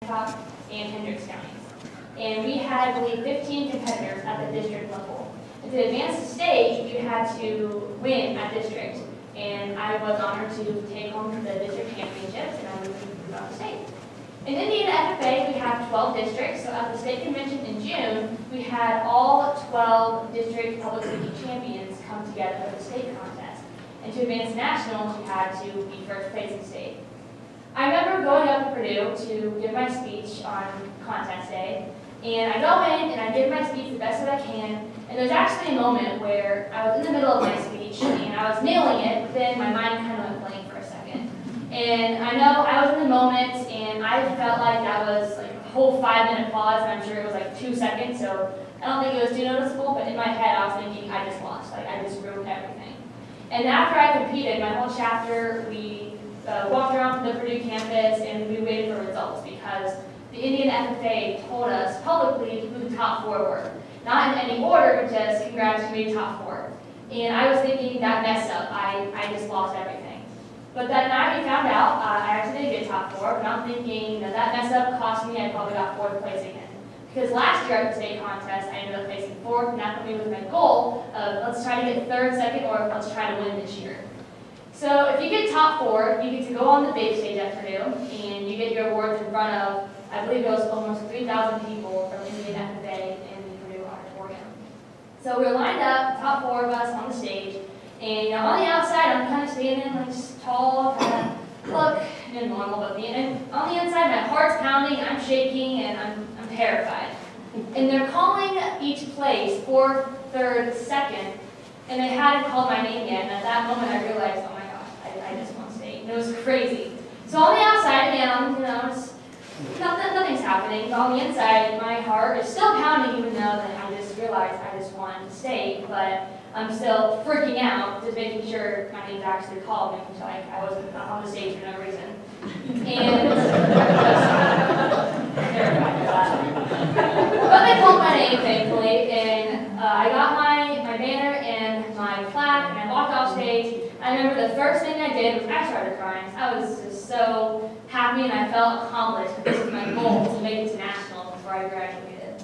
and Hendricks counties. And we had, I believe, 15 competitors at the district level. And to advance to state, you had to win at district. And I was honored to take home the district championships, and I moved on to state. In Indiana FFA, we have 12 districts, so at the state convention in June, we had all 12 district public speaking champions come together for the state contest. And to advance nationals, you had to be first place in state. I remember going up to Purdue to give my speech on contest day, and I go in and I give my speech the best that I can, and there's actually a moment where I was in the middle of my speech, and I was nailing it, but then my mind kind of went blank for a second. And I know I was in the moment, and I felt like that was like a whole 5-minute pause, and I'm sure it was like 2 seconds, so I don't think it was too noticeable, but in my head I was thinking, I just lost, like I just ruined everything. And after I competed, my whole chapter, we walked around the Purdue campus, and we waited for results because the Indiana FFA told us publicly who the top 4 were. Not in any order, but just congrats, you made top 4. And I was thinking that messed up, I just lost everything. But that night we found out, I actually did get top 4, but I'm thinking, that mess up cost me, I probably got 4th place again. Because last year at the state contest, I ended up placing 4th, and that put me with my goal of let's try to get 3rd, 2nd, or let's try to win this year. So if you get top 4, you get to go on the big stage at Purdue, and you get your awards in front of, I believe it was almost 3,000 people from Indiana FFA in the Purdue auditorium. So we were lined up, top 4 of us on the stage, and on the outside, I'm kind of standing like just tall, kind of look normal, but on the inside, my heart's pounding, I'm shaking, and I'm terrified. And they're calling each place 4th, 3rd, 2nd, and they hadn't called my name yet. And at that moment, I realized, oh my gosh, I just won state. And it was crazy. So on the outside, again, nothing's happening. But on the inside, my heart is still pounding, even though that I just realized I just won state. But I'm still freaking out, just making sure my name's actually called, making sure I wasn't on the stage for no reason. And terrified of that. But they called my name, thankfully, and I got my banner and my plaque, and I walked off stage. I remember the first thing I did was I started crying. I was just so happy, and I felt accomplished. This was my goal, to make it to nationals before I graduated.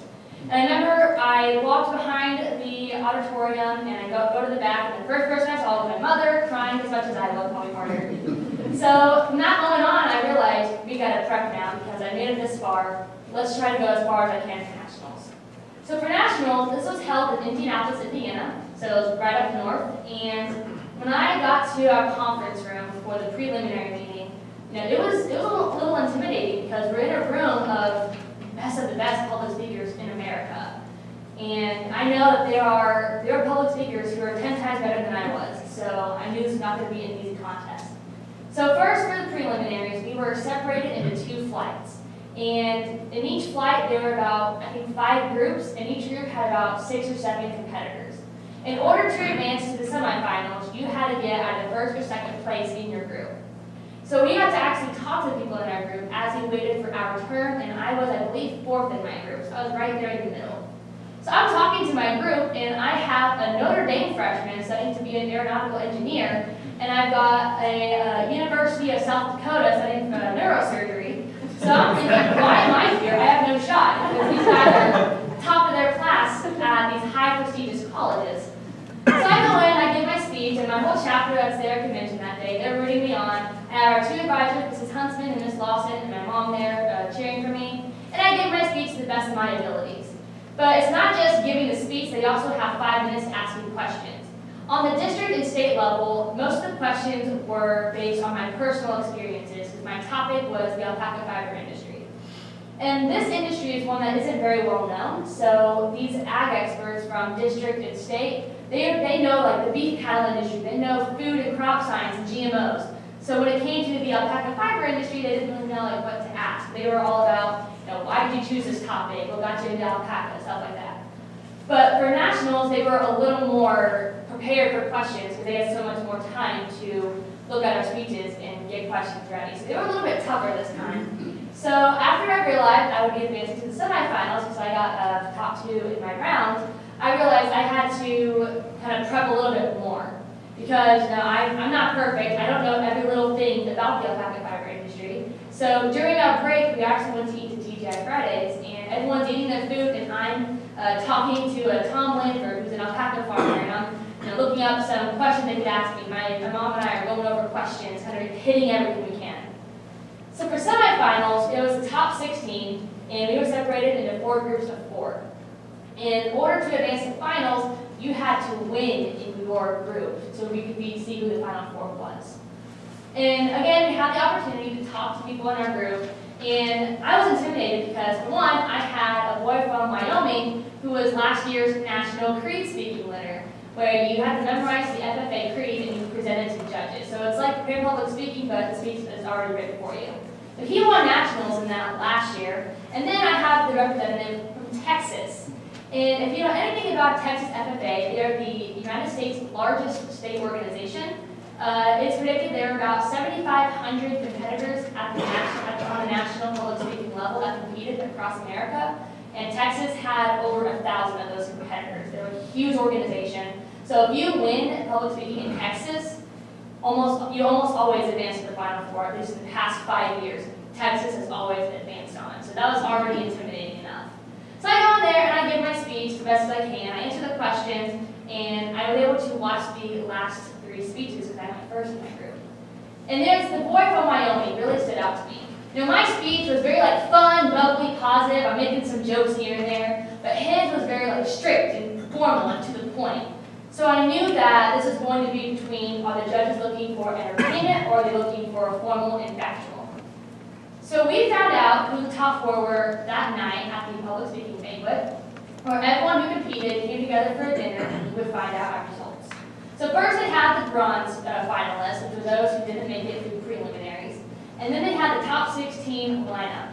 And I remember I walked behind the auditorium, and I go to the back, and the first person I saw was my mother, crying as much as I was, probably harder. So from that moment on, I realized we got to prep now because I made it this far. Let's try to go as far as I can for nationals. So for nationals, this was held in Indianapolis, Indiana, so it was right up north. And when I got to our conference room for the preliminary meeting, it was a little intimidating because we're in a room of the best public speakers in America. And I know that there are public speakers who are 10 times better than I was, so I knew this was not going to be an easy contest. So first, for the preliminaries, we were separated into 2 flights. And in each flight, there were about, I think, 5 groups, and each group had about 6 or 7 competitors. In order to advance to the semifinals, you had to get either 1st or 2nd place in your group. So we had to actually talk to people in our group as we waited for our turn, and I was, I believe, 4th in my group, so I was right there in the middle. So I'm talking to my group, and I have a Notre Dame freshman studying to be an aeronautical engineer, and I've got a University of South Dakota studying for neurosurgery. So I'm thinking, why am I here? I have no shot, because these guys are top of their class at these high prestigious colleges. So I go in, I give my speech, and my whole chapter that's there at convention that day, they're rooting me on. I have our 2 advisors, Mrs. Huntsman and Miss Lawson, and my mom there cheering for me. And I give my speech to the best of my abilities. But it's not just giving the speech, they also have 5 minutes to ask me questions. On the district and state level, most of the questions were based on my personal experiences, because my topic was the alpaca fiber industry. And this industry is one that isn't very well known, so these ag experts from district and state, they know like the beef cattle industry, they know food and crop science and GMOs. So when it came to the alpaca fiber industry, they didn't really know like what to ask. They were all about, why did you choose this topic? What got you into alpaca, stuff like that. But for nationals, they were a little more prepared for questions because they had so much more time to look at our speeches and get questions ready. So they were a little bit tougher this time. So after I realized I would be advancing to the semifinals, because I got top 2 in my round, I realized I had to kind of prep a little bit more. Because I'm not perfect. I don't know every little thing about the alpaca fiber industry. So during our break, we actually went to eat at TGI Fridays, and everyone's eating their food, and I'm talking to Tom Lanford, who's an alpaca farmer, and I'm looking up some questions they could ask me. My mom and I are going over questions, kind of hitting everything we can. So for semifinals, it was the top 16, and we were separated into 4 groups of 4. In order to advance to finals, you had to win in your group, so we could see who the final 4 was. And again, we had the opportunity to talk to people in our group, and I was intimidated because, for one, I had a boy from Wyoming who was last year's National Creed Speaking winner, where you had to memorize the FFA Creed and you present it to judges. So it's like prepared public speaking, but the speech is already written for you. So he won nationals in that last year, and then I have the representative from Texas. And if you know anything about Texas FFA, they're the United States' largest state organization. It's predicted there are about 7,500 competitors on the national public speaking level that competed across America, and Texas had over 1,000 of those competitors. They're a huge organization. So if you win public speaking in Texas, you almost always advance to the Final Four. At least in the past 5 years, Texas has always advanced on it. So that was already intimidating enough. So I go in there and I give my speech the best I can. I answer the questions, and I was able to watch the last 3 speeches because I went first in my group. And there's the boy from Wyoming really stood out to me. My speech was very fun, bubbly, positive. I'm making some jokes here and there, but his was very strict and formal and to the point. So I knew that this is going to be between, are the judges looking for entertainment or are they looking for a formal and factual? So we found out who the top 4 were that night at the public speaking banquet, where everyone who competed came together for a dinner and we would find out our results. So first they had the bronze finalists, which were those who didn't make it through preliminaries. And then they had the top 16 lineup.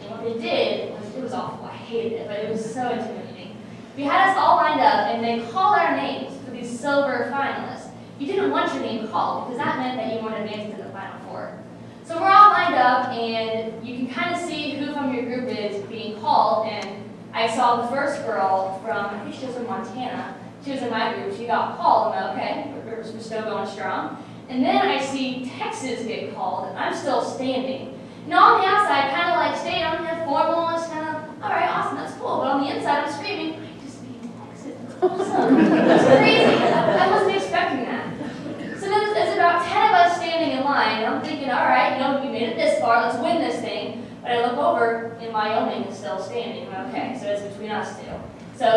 And what they did was, it was awful, I hated it, but it was so intimidating. We had us all lined up and they called our names for these silver finalists. You didn't want your name called because that meant that you weren't advancing to the Final Four. So we're all lined up and you can kind of see who from your group is being called, and I saw the first girl from, I think she was from Montana. She was in my group, she got called, and I'm like, okay, we're still going strong. And then I see Texas get called, and I'm still standing. On the outside, kind of staying on there, formal, it's kind of, all right, awesome, that's cool. But on the inside, I'm screaming, I just beat Texas, that's awesome. That's crazy, I wasn't expecting that. So then there's about 10 of us standing in line, and I'm thinking, all right, you made it this far, let's win this thing. But I look over, and Wyoming is still standing. Okay, so it's between us 2. So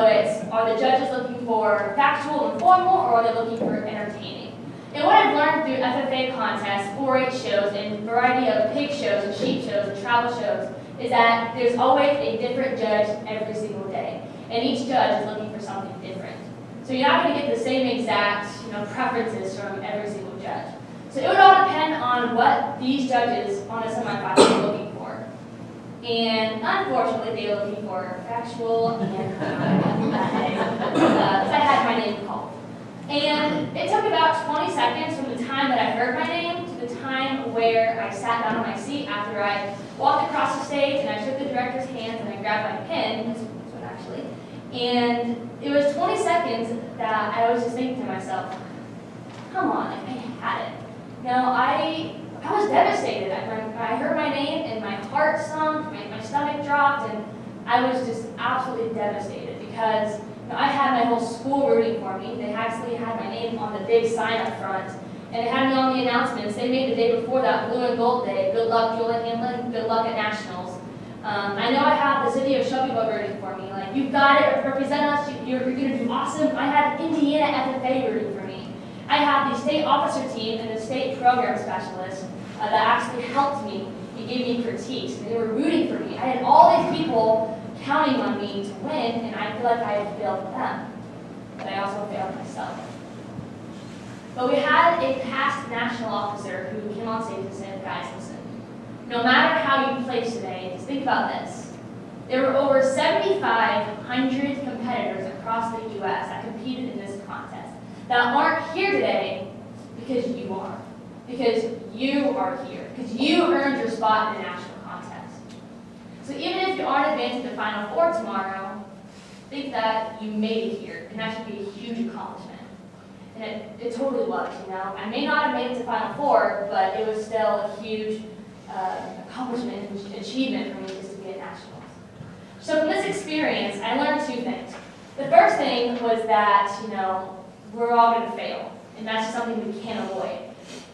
are the judges looking for factual and formal, or are they looking for entertaining? And what I've learned through FFA contests, 4-H shows, and a variety of pig shows and sheep shows and travel shows is that there's always a different judge every single day. And each judge is looking for something different. So you're not going to get the same exact preferences from every single judge. So it would all depend on what these judges on a semifinal are looking for. And unfortunately, they were looking for factual and that day, because I had my name called. And it took about 20 seconds from the time that I heard my name to the time where I sat down on my seat after I walked across the stage and I shook the director's hands and I grabbed my pen, this one actually. And it was 20 seconds that I was just thinking to myself, come on, I had it. I was devastated. I heard my name and my heart sunk, my stomach dropped, and I was just absolutely devastated because I had my whole school rooting for me. They actually had my name on the big sign up front, and they had me on the announcements. They made the day before that Blue and Gold Day. Good luck, Julian Hamlin. Good luck at Nationals. I know I have the city of Shelbyville rooting for me. You've got it. Represent us. You're going to do awesome. I had Indiana FFA rooting for me. I had the state officer team and the state program specialist that actually helped me and gave me critiques. And they were rooting for me. I had all these people counting on me to win, and I feel like I had failed them. But I also failed myself. But we had a past national officer who came on stage and said, guys, listen, no matter how you place today, just think about this. There were over 7,500 competitors across the U.S. that competed in this contest that aren't here today because you are. Because you are here. Because you earned your spot in the national contest. So even if you aren't advancing to the Final Four tomorrow, think that you made it here, and that should be a huge accomplishment. And it totally was, I may not have made it to Final Four, but it was still a huge accomplishment and achievement for me just to be at nationals. So from this experience, I learned two things. The first thing was that, we're all going to fail, and that's just something we can't avoid.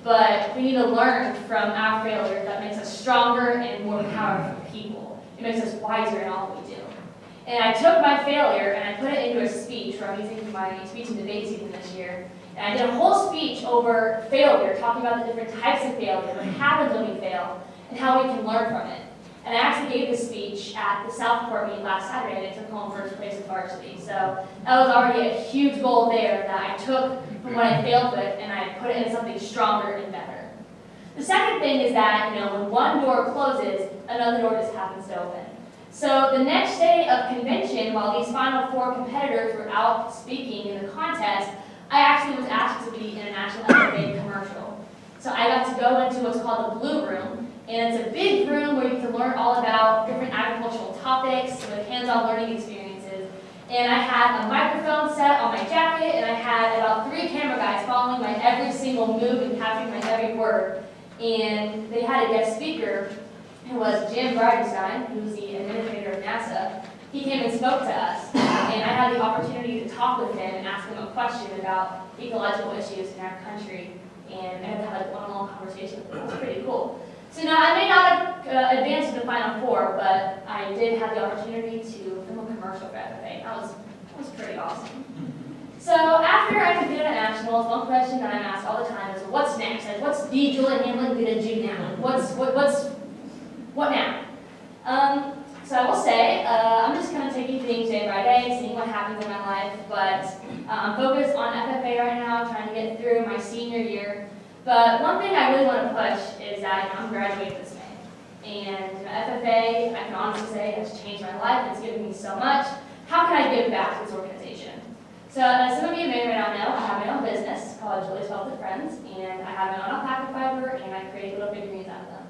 But we need to learn from our failure that makes us stronger and more powerful people. It makes us wiser in all we do. And I took my failure and I put it into a speech where I'm using my speech and debate season this year. And I did a whole speech over failure, talking about the different types of failure, what happens when we fail, and how we can learn from it. And I actually gave this speech at the Southport meet last Saturday, and I took home first place in varsity. So that was already a huge goal there that I took from what I failed with, and I put it into something stronger and better. The second thing is that, when one door closes, another door just happens to open. So the next day of convention, while these final four competitors were out speaking in the contest, I actually was asked to be in a national FFA commercial. So I got to go into what's called the Blue Room, and it's a big room where you can learn all about different agricultural topics with hands-on learning experiences. And I had a microphone set on my jacket, and I had about 3 camera guys following my every single move and capturing my every word. And they had a guest speaker who was Jim Bridenstine, who's the administrator of NASA. He came and spoke to us, and I had the opportunity to talk with him and ask him a question about ecological issues in our country, and I had to have a one-on-one conversation with him. It was pretty cool. So now, I may not have advanced to the Final Four, but I did have the opportunity to film a commercial for FFA. That was pretty awesome. So after I competed at nationals, one question that I'm asked all the time is, what's next? Like, what's the Julie Hamlin gonna do now? What now? So I will say, I'm just kind of taking things day by day, seeing what happens in my life, but I'm focused on FFA right now, trying to get through my senior year. But one thing I really want to push is that I'm graduating this May. And FFA, I can honestly say, has changed my life. It's given me so much. How can I give back to this organization? So as some of you may or may not know, I have my own business called Julie's Wealth of Friends, and I have my own alpaca fiber, and I create little figurines out of them.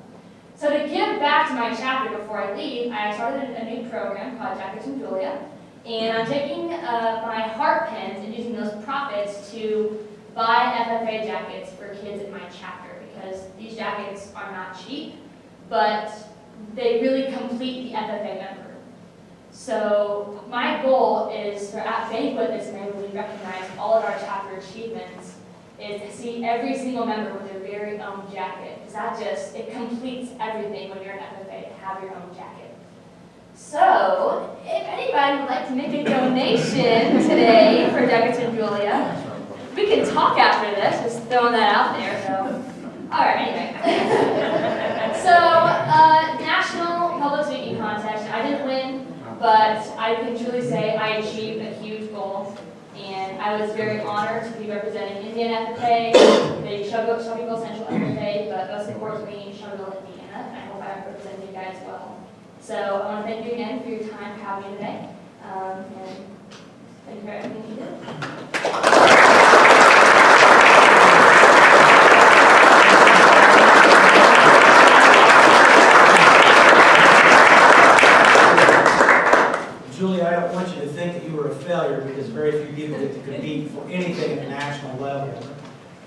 So to give back to my chapter before I leave, I started a new program called Jackets from Julia, and I'm taking my heart pins and using those profits to buy FFA jackets for kids in my chapter, because these jackets are not cheap, but they really complete the FFA member. So my goal is for at banquet this May, when we recognize all of our chapter achievements, is to see every single member with their very own jacket, because it completes everything when you're an FFA to have your own jacket. So if anybody would like to make a donation today for Jackets from Julia, we can talk after this, just throwing that out there. So, all right, anyway. So, national public speaking contest. I didn't win, but I can truly say I achieved a huge goal, and I was very honored to be representing Indiana FFA, the Shelbyville Central FFA, but most importantly, Shelbyville, Indiana. And I hope I represent you guys well. So, I want to thank you again for your time for having me today, and thank you for everything you did. Julie, I don't want you to think that you were a failure, because very few people get to compete for anything at the national level.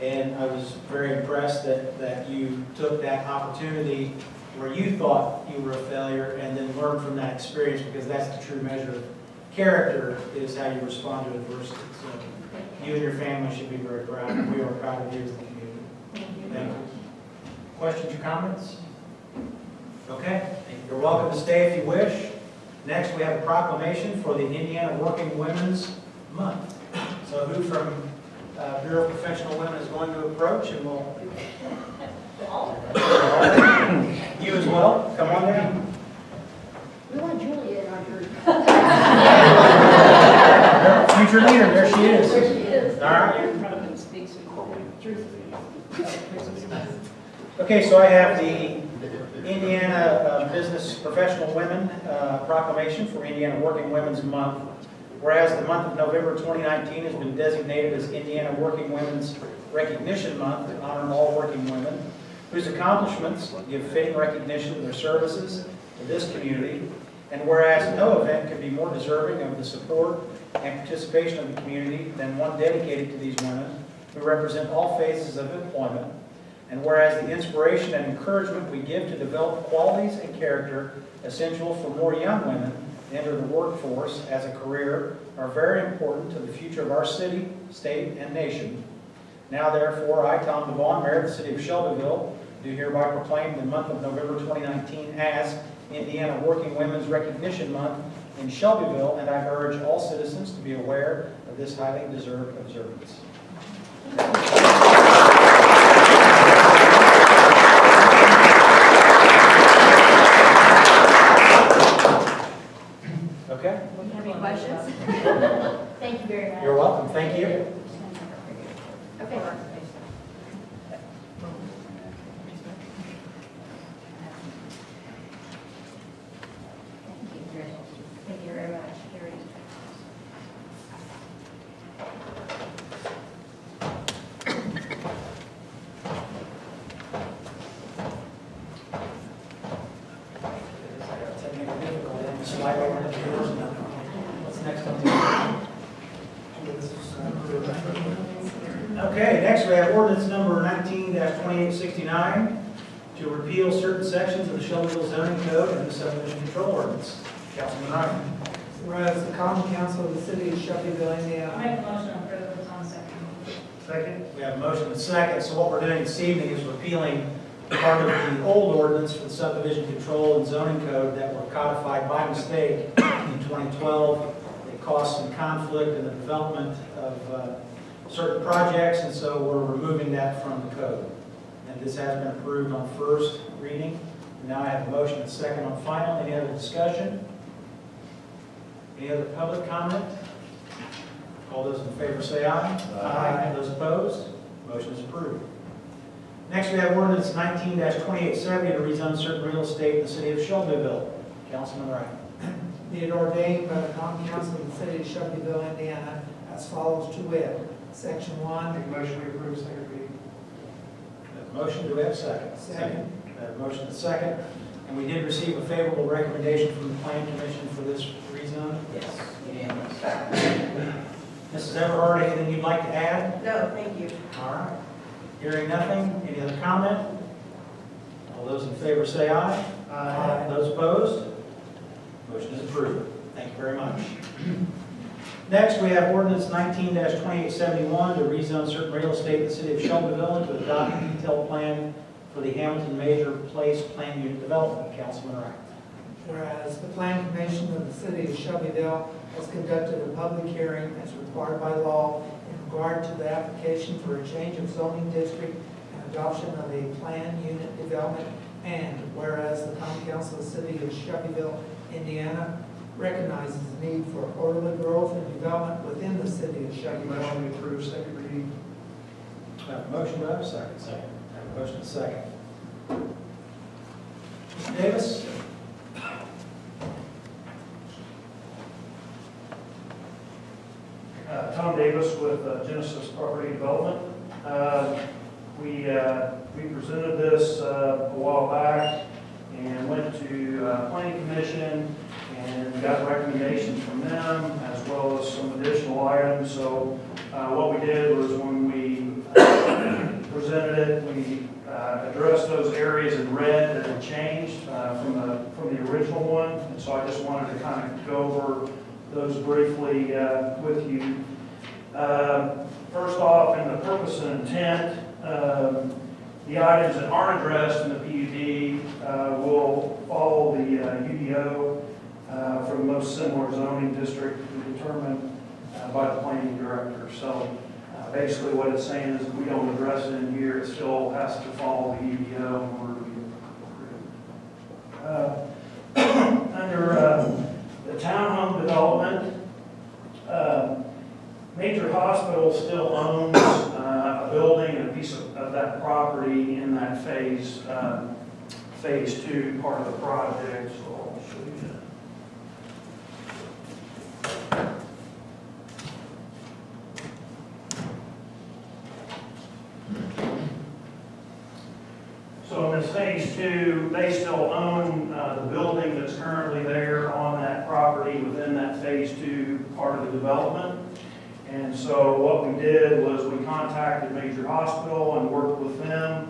And I was very impressed that you took that opportunity where you thought you were a failure and then learned from that experience, because that's the true measure of character, is how you respond to adversity. So you and your family should be very proud, and we are proud of you as the community. Thank you. Questions or comments? Okay. You're welcome to stay if you wish. Next, we have a proclamation for the Indiana Working Women's Month. So who from Bureau of Professional Women is going to approach, and we'll... You as well. Come on down. We want Julia in our group. Future leader, there she is. There she is. All right. In front of him speaks truth. Okay, so I have the Indiana Business Professional Women proclamation for Indiana Working Women's Month. Whereas the month of November 2019 has been designated as Indiana Working Women's Recognition Month to honor all working women whose accomplishments give fitting recognition of their services to this community. And whereas no event could be more deserving of the support and participation of the community than one dedicated to these women who represent all phases of employment. And whereas the inspiration and encouragement we give to develop qualities and character essential for more young women to enter the workforce as a career are very important to the future of our city, state, and nation. Now therefore, I, Tom DeVaughn, Mayor of the City of Shelbyville, do hereby proclaim the month of November 2019 as Indiana Working Women's Recognition Month in Shelbyville, and I urge all citizens to be aware of this highly deserved observance. Okay? Any questions? Thank you very much. You're welcome. Thank you. Okay. Thank you very much. What's next on the Okay, next we have ordinance number 19-2869 to repeal certain sections of the Shelbyville zoning code and the subdivision control ordinance. Councilman Ryan. Whereas the Common Council of the City of Shelbyville, I Indiana. make a motion to approve this on second. Second. We have a motion and a second. So what we're doing this evening is repealing part of the old ordinance for the subdivision control and zoning code that were codified by mistake in 2012. It caused some conflict in the development of certain projects, and so we're removing that from the code. And this has been approved on first reading. Now I have a motion and a second on final. Any other discussion? Any other public comment? All those in favor say aye. Aye. Those opposed? Motion is approved. Next, we have ordinance 19-2870 to rezone certain real estate in the city of Shelbyville. Councilman Wright. Be it ordained by the Common Council of the City of Shelbyville, Indiana, as follows to wit. Section 1. Make a motion we approve second reading. We have a motion, do we have a second? Second. We have a motion and a second. And we did receive a favorable recommendation from the Plan Commission for this rezone? Yes. Unanimous. Mrs. Everhart, anything you'd like to add? No, thank you. All right. Hearing nothing, any other comment? All those in favor say aye. Aye. Those opposed? Motion is approved. Thank you very much. Next, we have ordinance 19-2871 to rezone certain real estate in the city of Shelbyville and to adopt a detailed plan for the Hamilton Major Place Plan Unit Development. Councilman Wright. Whereas the Plan Commission of the City of Shelbyville has conducted a public hearing as required by law in regard to the application for a change of zoning district and adoption of a plan unit development, and whereas the Common Council of the City of Shelbyville, Indiana, recognizes the need for orderly growth and development within the city of Make a Shelbyville. motion we approve second reading. I have a motion, do I have a second? Second. I have a motion and a second. Mr. Davis? Tom Davis with Genesis Property Development. We presented this a while back and went to Planning Commission and got recommendations from them as well as some additional items. So what we did was when we presented it, we addressed those areas in red that had changed from the original one. And so I just wanted to kind of go over those briefly with you. First off, in the purpose and intent, the items that aren't addressed in the PUD will follow the UDO for the most similar zoning district determined by the planning director. So basically what it's saying is if we don't address it in here, it still has to follow the UDO in order to be approved. Under the townhome development, Major Hospital still owns a building and a piece of that property in that phase 2 part of the project. So I'll show you that. So in this phase 2, they still own the building that's currently there on that property within that phase 2 part of the development. And so what we did was we contacted Major Hospital and worked with them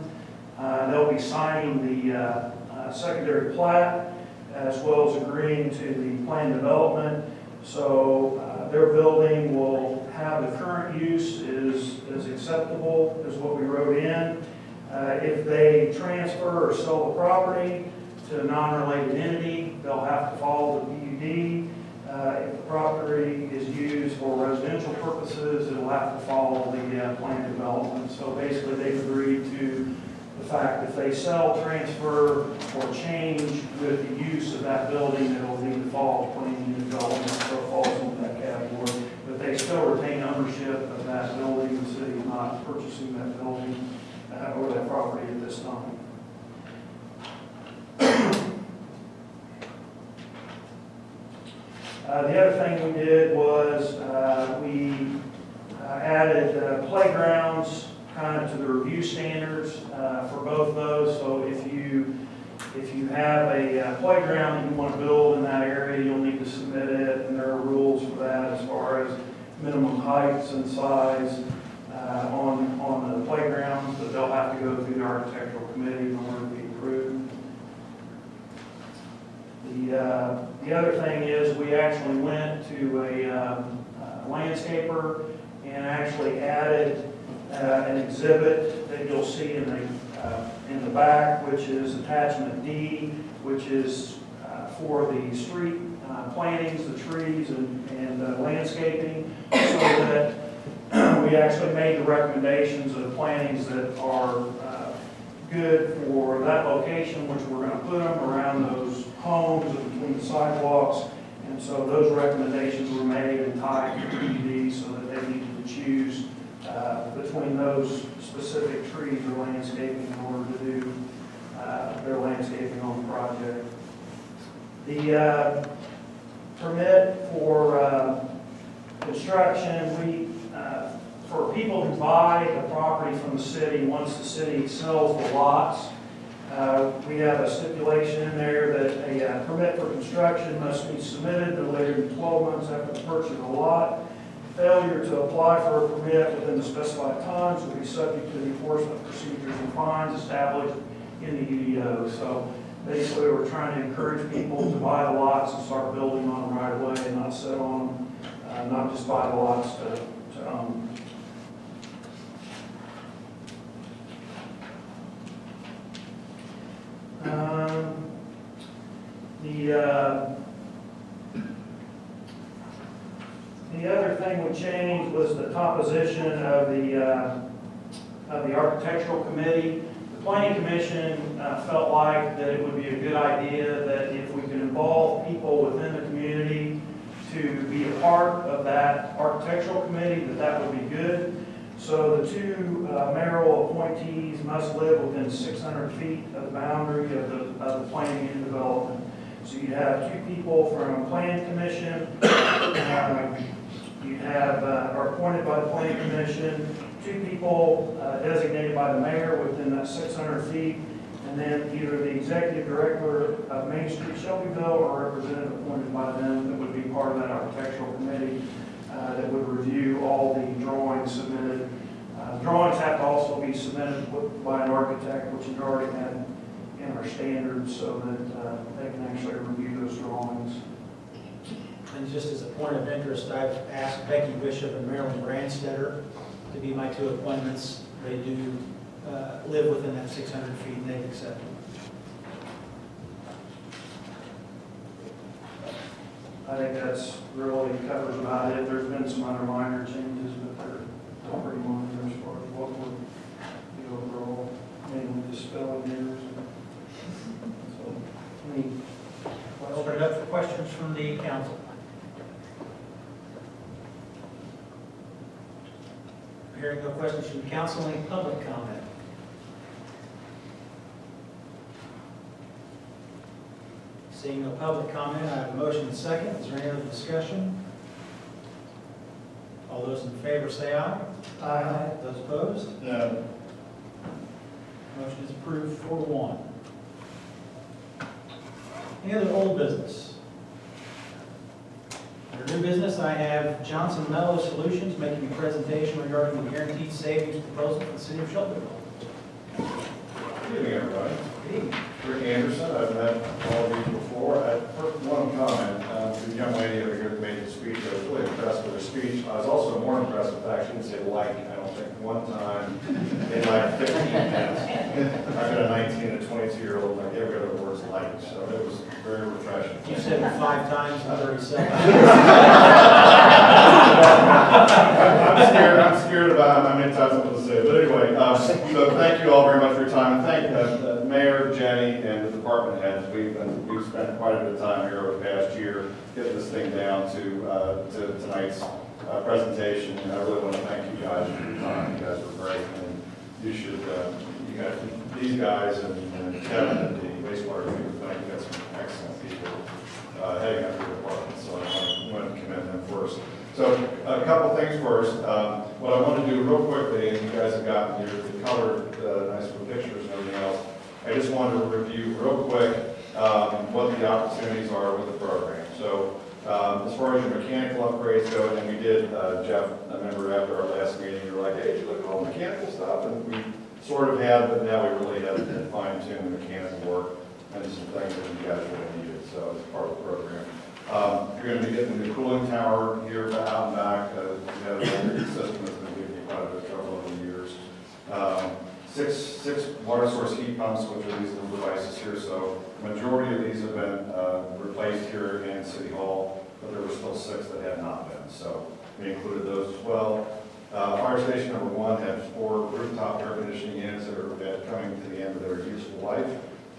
They'll be signing the secondary plat as well as agreeing to the plan development. So their building will have the current use is acceptable, is what we wrote in. If they transfer or sell the property to a non-related entity, they'll have to follow the PUD. If the property is used for residential purposes, it'll have to follow the plan development. So basically, they've agreed to the fact that if they sell, transfer, or change with the use of that building, it'll need to follow planning and development, so it falls into that category. But they still retain ownership of that building. The city is not purchasing that building or that property at this time. The other thing we did was we added playgrounds kind of to the review standards for both those. So if you have a playground that you want to build in that area, you'll need to submit it, and there are rules for that as far as minimum heights and size on the playgrounds, but they'll have to go through the architectural committee in order to be approved. The other thing is we actually went to a landscaper and actually added an exhibit that you'll see in the back, which is attachment D, which is for the street plantings, the trees and landscaping, so that we actually made the recommendations of plantings that are good for that location, which we're going to put them around those homes and between the sidewalks. And so those recommendations were made and tied to PUD so that they needed to choose between those specific trees or landscaping in order to do their landscaping on the project. The permit for construction, for people who buy the property from the city, once the city sells the lots, we have a stipulation in there that a permit for construction must be submitted no later than 12 months after the purchase of the lot. Failure to apply for a permit within the specified times will be subject to the enforcement procedures and fines established in the UDO. So basically, we're trying to encourage people to buy the lots and start building on them right away and not sit on them, not just buy the lots to own. The other thing we changed was the composition of the architectural committee. The planning commission felt like that it would be a good idea that if we could involve people within the community to be a part of that architectural committee, that would be good. So the two mayoral appointees must live within 600 feet of the boundary of the planning and development. So you have two people from planning commission, you have, are appointed by the planning commission, two people designated by the mayor within that 600 feet, and then either the executive director of Main Street Shelbyville or a representative appointed by them that would be part of that architectural committee that would review all the drawings submitted. Drawings have to also be submitted by an architect, which is already had in our standards, so that they can actually review those drawings. And just as a point of interest, I've asked Becky Bishop and Marilyn Brandstetter to be my two appointments. They do live within that 600 feet, and they've accepted. I think that's really covers about it. There's been some other minor changes, but they're pretty minor as far as what we're the overall, mainly just spelling errors. So, I'll open it up for questions from the council. Hearing no questions from the council, any public comment? Seeing no public comment, I have a motion and second. Is there any other discussion? All those in favor say aye. Aye. Those opposed? No. Motion is approved 4-1. Any other old business? Under new business, I have Johnson Mello Solutions making a presentation regarding the guaranteed savings proposal for the city of Shelbyville. Good evening, everybody. Rick Anderson, I've met all of you before. I first one comment to the young lady over here that made the speech. I was really impressed with her speech. I was also more impressed with the fact she didn't say like, I don't think, one time in like 15 minutes. I've got a 19 and a 22-year-old, and I gave her the words like, so it was very refreshing. You said it 5 times in 30 seconds. I'm scared about how many times I'm going to say it. But anyway, so thank you all very much for your time. And thank Mayor, Jenny, and the department heads. We've spent quite a bit of time here over the past year getting this thing down to tonight's presentation. And I really want to thank you guys for your time. You guys were great. And you should, these guys and Kevin and the wastewater people, I think you got some excellent people heading up your department. So I want to commend them first. So a couple things first. What I want to do real quickly, and you guys have gotten your colored nice little pictures and everything else, I just wanted to review real quick what the opportunities are with the program. So as far as your mechanical upgrades go, and we did, Jeff, I remember after our last meeting, you were like, hey, did you look at all the mechanical stuff? And we sort of had, but now we really have to fine-tune the mechanical work and some things that you guys really needed. So it's part of the program. You're going to be getting the cooling tower here out and back. We have an electric system that's been giving you quite a bit of trouble over the years. Six water source heat pumps, which are these little devices here. So majority of these have been replaced here in City Hall, but there were still 6 that had not been. So we included those as well. Fire station number 1 had 4 rooftop air conditioning units that are coming to the end of their useful life.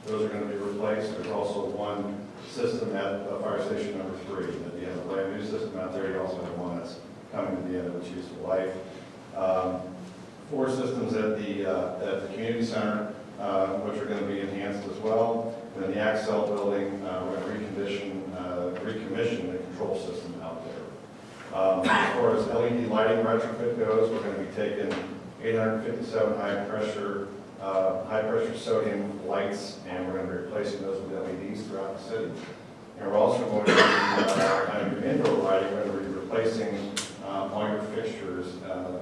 Those are going to be replaced. There's also one system at fire station number 3. That you have a brand new system out there. You also have one that's coming to the end of its useful life. 4 systems at the community center, which are going to be enhanced as well. And then the Axel building, we're going to recommission the control system out there. As far as LED lighting retrofit goes, we're going to be taking 857 high pressure sodium lights, and we're going to be replacing those with LEDs throughout the city. And we're also going to be, on your indoor lighting, we're going to be replacing all your fixtures.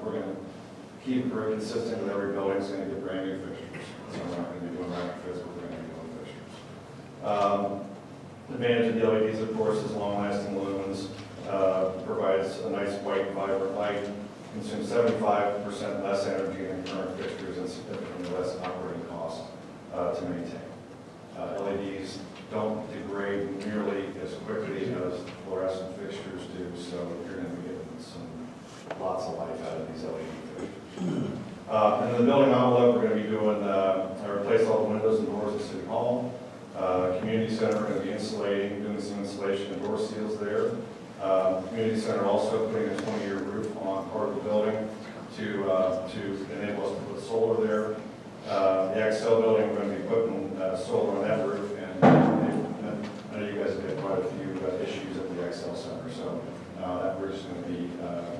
We're going to keep it very consistent with every building. It's going to get brand new fixtures. So we're not going to be doing retrofits, but we're going to be doing fixtures. The advantage of the LEDs, of course, is long-lasting lumens. Provides a nice white, vibrant light. Consumes 75% less energy than current fixtures and significantly less operating cost to maintain. LEDs don't degrade nearly as quickly as fluorescent fixtures do, so you're going to be getting lots of life out of these LED fixtures. And in the building envelope, we're going to be doing, replace all the windows and doors in City Hall. Community Center, we're going to be doing some insulation and door seals there. Community Center also putting a 20-year roof on part of the building to enable us to put solar there. The Axel building, we're going to be putting solar on that roof, and I know you guys have had quite a few issues at the Axel Center, so that roof's going to be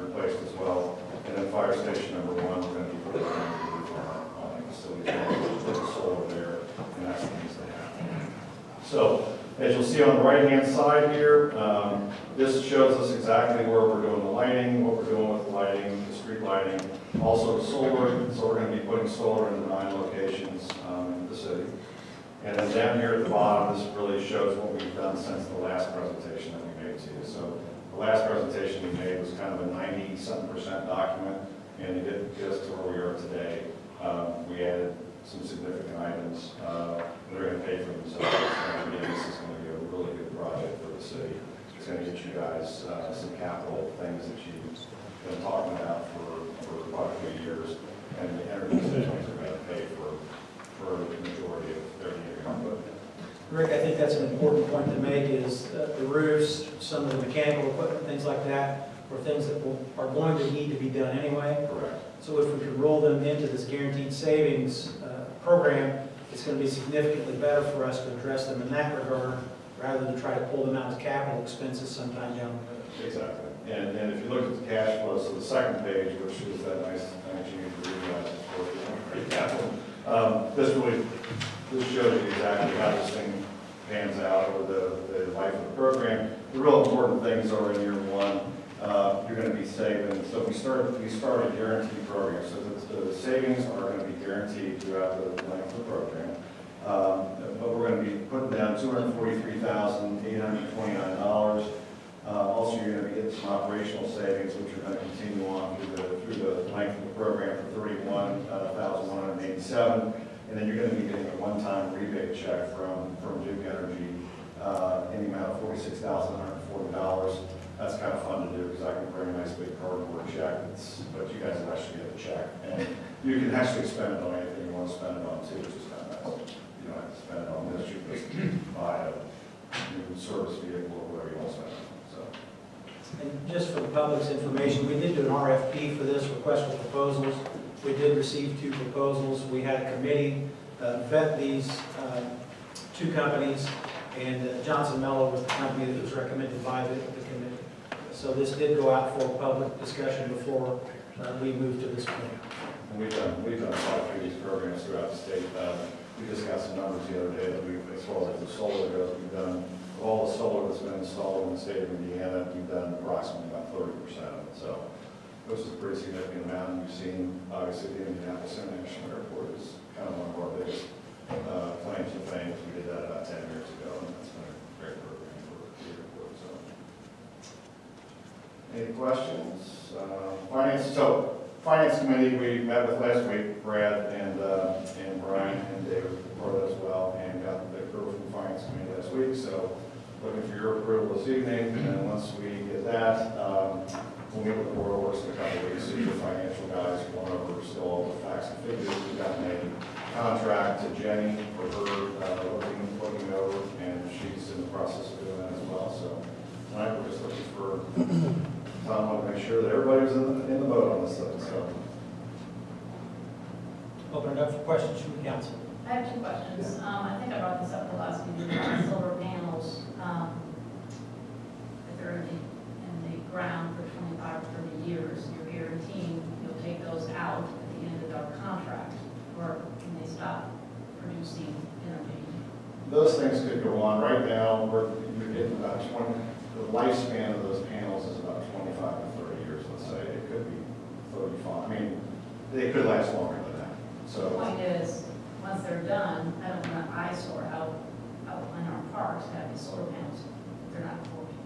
replaced as well. And then fire station number 1, we're going to be putting a roof on the facility, putting solar there, and that's the needs they have. So, as you'll see on the right-hand side here, this shows us exactly where we're doing the lighting, what we're doing with the lighting, the street lighting, also the solar. So we're going to be putting solar in the 9 locations in the city. And then down here at the bottom, this really shows what we've done since the last presentation that we made to you. So the last presentation we made was kind of a 90-something% document, and it gets to where we are today. We added some significant items that are going to pay for themselves. And again, this is going to be a really good project for the city. It's going to get you guys some capital things that you've been talking about for quite a few years, and the energy savings are going to pay for the majority of everything you're going to put in. Rick, I think that's an important point to make is the roofs, some of the mechanical equipment, things like that, are things that are going to need to be done anyway. Correct. So if we could roll them into this guaranteed savings program, it's going to be significantly better for us to address them in that regard, rather than try to pull them out as capital expenses sometime down the road. Exactly. And if you look at the cash flow, so the second page, which is that nice thing that you need to read for capital, this shows you exactly how this thing pans out over the life of the program. The real important things are in year 1. You're going to be saving, so we started a guarantee program, so the savings are going to be guaranteed throughout the length of the program. But we're going to be putting down $243,829. Also, you're going to be getting some operational savings, which are going to continue on through the length of the program for $31,187. And then you're going to be getting a one-time rebate check from Duke Energy in the amount of $46,140. That's kind of fun to do because I can bring a nice big cardboard check, but you guys will actually get the check. And you can actually spend it on anything you want to spend it on too, which is kind of nice. You don't have to spend it on this, you can just buy a new service vehicle or whatever you want to spend it on. So. And just for the public's information, we did do an RFP for this, request for proposals. We did receive 2 proposals. We had a committee vet these 2 companies, and Johnson Mello was the company that was recommended by the committee. So this did go out for public discussion before we moved to this point. And we've done quite a few of these programs throughout the state. We just got some numbers the other day that as far as the solar goes, we've done, all the solar that's been installed in the state of Indiana, we've done approximately about 30% of it. So this is a pretty significant amount. And you've seen, obviously, the Indianapolis International Airport is kind of one of our biggest claims to fame. We did that about 10 years ago, and that's been a great program for the airport. So, any questions? Finance Committee, we met with last week, Brad and Brian and David were part of that as well, and got the approval from the Finance Committee last week. So looking for your approval this evening, and then once we get that, we'll meet with the board of works in a couple of weeks, see the financial guys going over still all the facts and figures. We've got a contract to Jenny for her looking over, and she's in the process of doing that as well. So tonight we're just looking for Tom wanted to make sure that everybody was in the boat on this thing. So Open it up for questions from the council. I have 2 questions. I think I brought this up the last meeting about solar panels. If they're in the ground for 25 or 30 years, you're guaranteeing you'll take those out at the end of our contract, or can they stop producing energy? those things could go on. Right now, you're getting about 20. The lifespan of those panels is about 25 to 30 years. Let's say it could be 35. I mean, they could last longer than that. So The point is, once they're done, I don't want an eyesore out in our parks to have these solar panels if they're not working.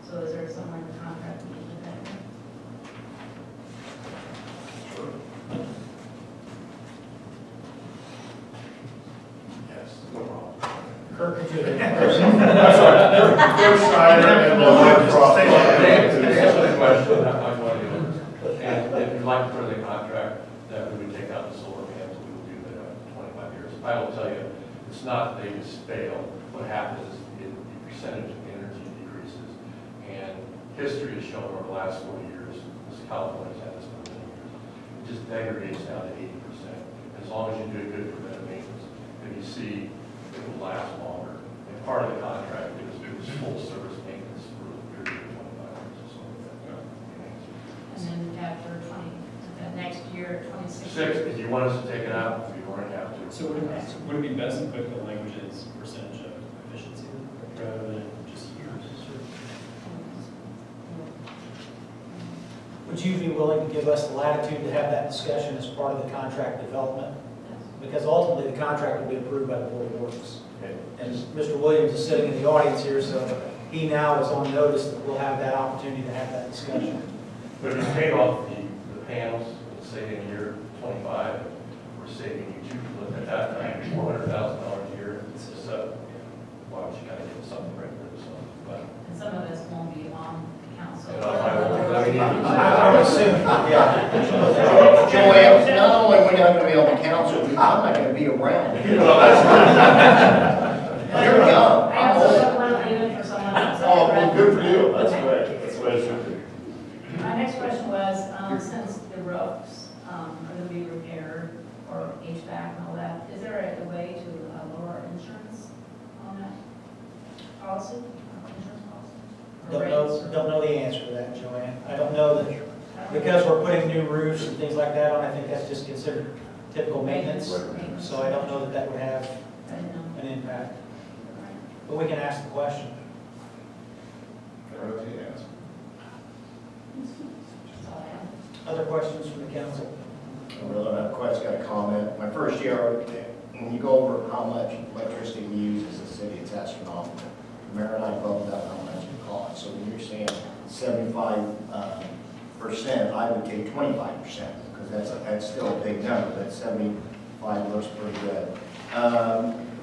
So is there somewhere in the contract we can do that? sure. Yes, no problem. Kirk, could you? First Schneider and Cross. Answer the question, I'm going to, and if you'd like to put in the contract that we would take out the solar panels, we will do that after 25 years. I will tell you, it's not that they just fail. What happens is the percentage of energy decreases, and history has shown over the last 40 years, this California's had this for many years, it just degrades down to 80%. As long as you do a good preventive maintenance, and you see it will last longer. And part of the contract is full service maintenance for a period of 25 years or so. And then after the next year, 26. 6, if you want us to take it out, we already have to. So would it be best to put the language as percentage of efficiency rather than just years? Would you be willing to give us the latitude to have that discussion as part of the contract development? Because ultimately, the contract will be approved by the Board of Works. Okay. And Mr. Williams is sitting in the audience here, so he now is on notice that we'll have that opportunity to have that discussion. But if you paid off the panels, let's say in year 25, we're saving you at that time, $400,000 a year. It's just, why would you kind of get something right there? So, but, And some of this won't be on council. I I would assume, yeah. Joanne, not only are we not going to be on the council, I'm not going to be around. Well, that's You're young. I I'm also old. want to leave it for someone else. Oh, well, good for you. That's great. That's what it should be. My next question was, since the roofs are going to be repaired, or HVAC and all that, is there a way to lower insurance on that policy, insurance policy? Or rates, or- Don't know the answer to that, Joanne. I don't know that, because we're putting new roofs and things like that on, I think that's just considered typical maintenance. So I don't know that that would have I don't know. an impact. But we can ask the question. They're up to you, guys. Other questions from the council? I really don't have a question, got a comment. My first year, when you go over how much electricity we use as a city, it's astronomical. Mayor and I bubbled out how much it costs. So when you're saying 75%, I would take 25%, because that's still a big number. That 75 looks pretty good.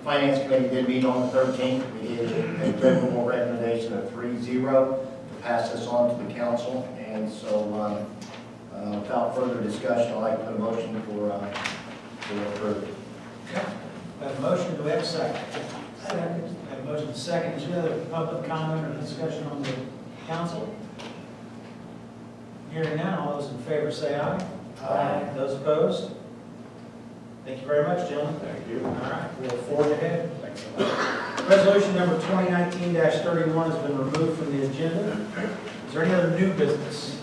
Finance committee did meet on the 13th. We gave a favorable recommendation of 3-0 to pass this on to the council. And so without further discussion, I'd like to put a motion for approval. We have a motion, do we have a second? Second. We have a motion, second. Is there any other public comment or discussion on the council? Hearing none, all those in favor say aye. Aye. Those opposed? Thank you very much, gentlemen. Thank you. All right, we'll forward ahead. Thanks so much. Resolution number 2019-31 has been removed from the agenda. Is there any other new business?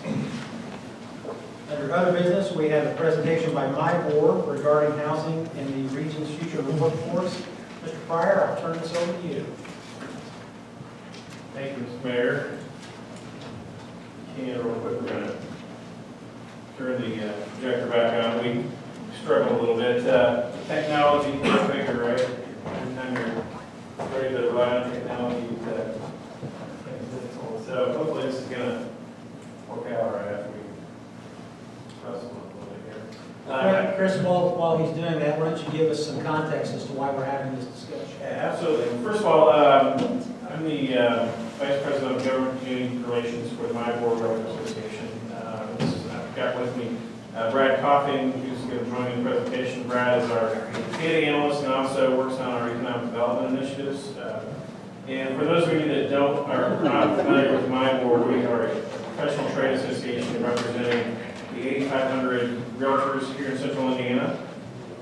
Under other business, we have a presentation by my board regarding housing in the region's future workforce. Mr. Pryor, I'll turn this over to you. Thank you, Mr. Mayor. Real quick, we're going to turn the projector back on. We struggle a little bit. Technology, go figure, right? Every time you're ready to rely on technology, it's difficult. So hopefully this is going to work out right after we wrestle a little bit here. Chris, while he's doing that, why don't you give us some context as to why we're having this discussion? Yeah, absolutely. First of all, I'm the Vice President of Government Community Relations for the My Board Realtor Association. I've got with me Brad Coffin, who's going to join in the presentation. Brad is our data analyst and also works on our economic development initiatives. And for those of you that are not familiar with My Board, we are a professional trade association representing the 8,500 realtors here in central Indiana.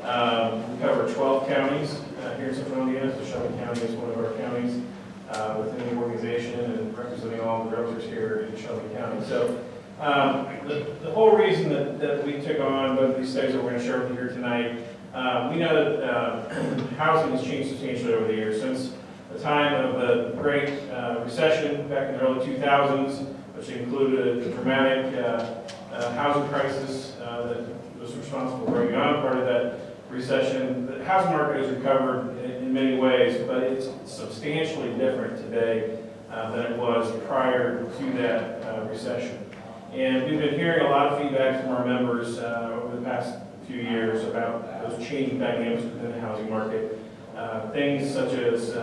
We cover 12 counties here in central Indiana, so Shelbyville County is one of our counties within the organization and representing all the realtors here in Shelbyville County. So the whole reason that we took on both of these studies that we're going to share with you here tonight, we know that housing has changed substantially over the years. Since the time of the Great Recession back in the early 2000s, which included a dramatic housing crisis that was responsible for bringing on part of that recession. The housing market has recovered in many ways, but it's substantially different today than it was prior to that recession. And we've been hearing a lot of feedback from our members over the past few years about those changing dynamics within the housing market. Things such as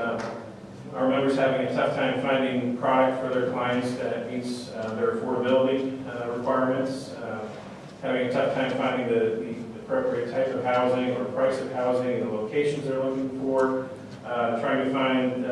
our members having a tough time finding product for their clients that meets their affordability requirements, having a tough time finding the appropriate type of housing or price of housing, the locations they're looking for, trying to find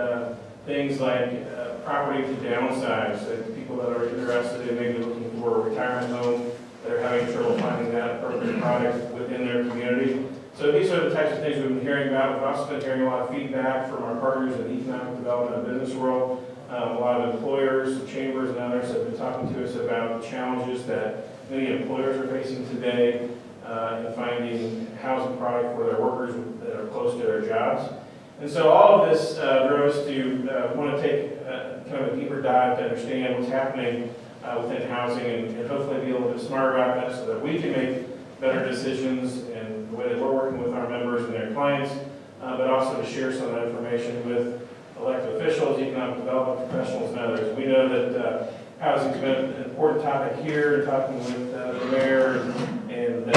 things like property to downsize, so people that are interested in maybe looking for a retirement home, that are having trouble finding that appropriate product within their community. So these are the types of things we've been hearing about. We've also been hearing a lot of feedback from our partners in the economic development and business world. A lot of employers, chambers, and others have been talking to us about the challenges that many employers are facing today in finding housing product for their workers that are close to their jobs. And so all of this drove us to want to take kind of a deeper dive to understand what's happening within housing and hopefully be a little bit smarter about that so that we can make better decisions in the way that we're working with our members and their clients, but also to share some of that information with elected officials, economic development professionals, and others. We know that housing's been an important topic here, talking with the mayor and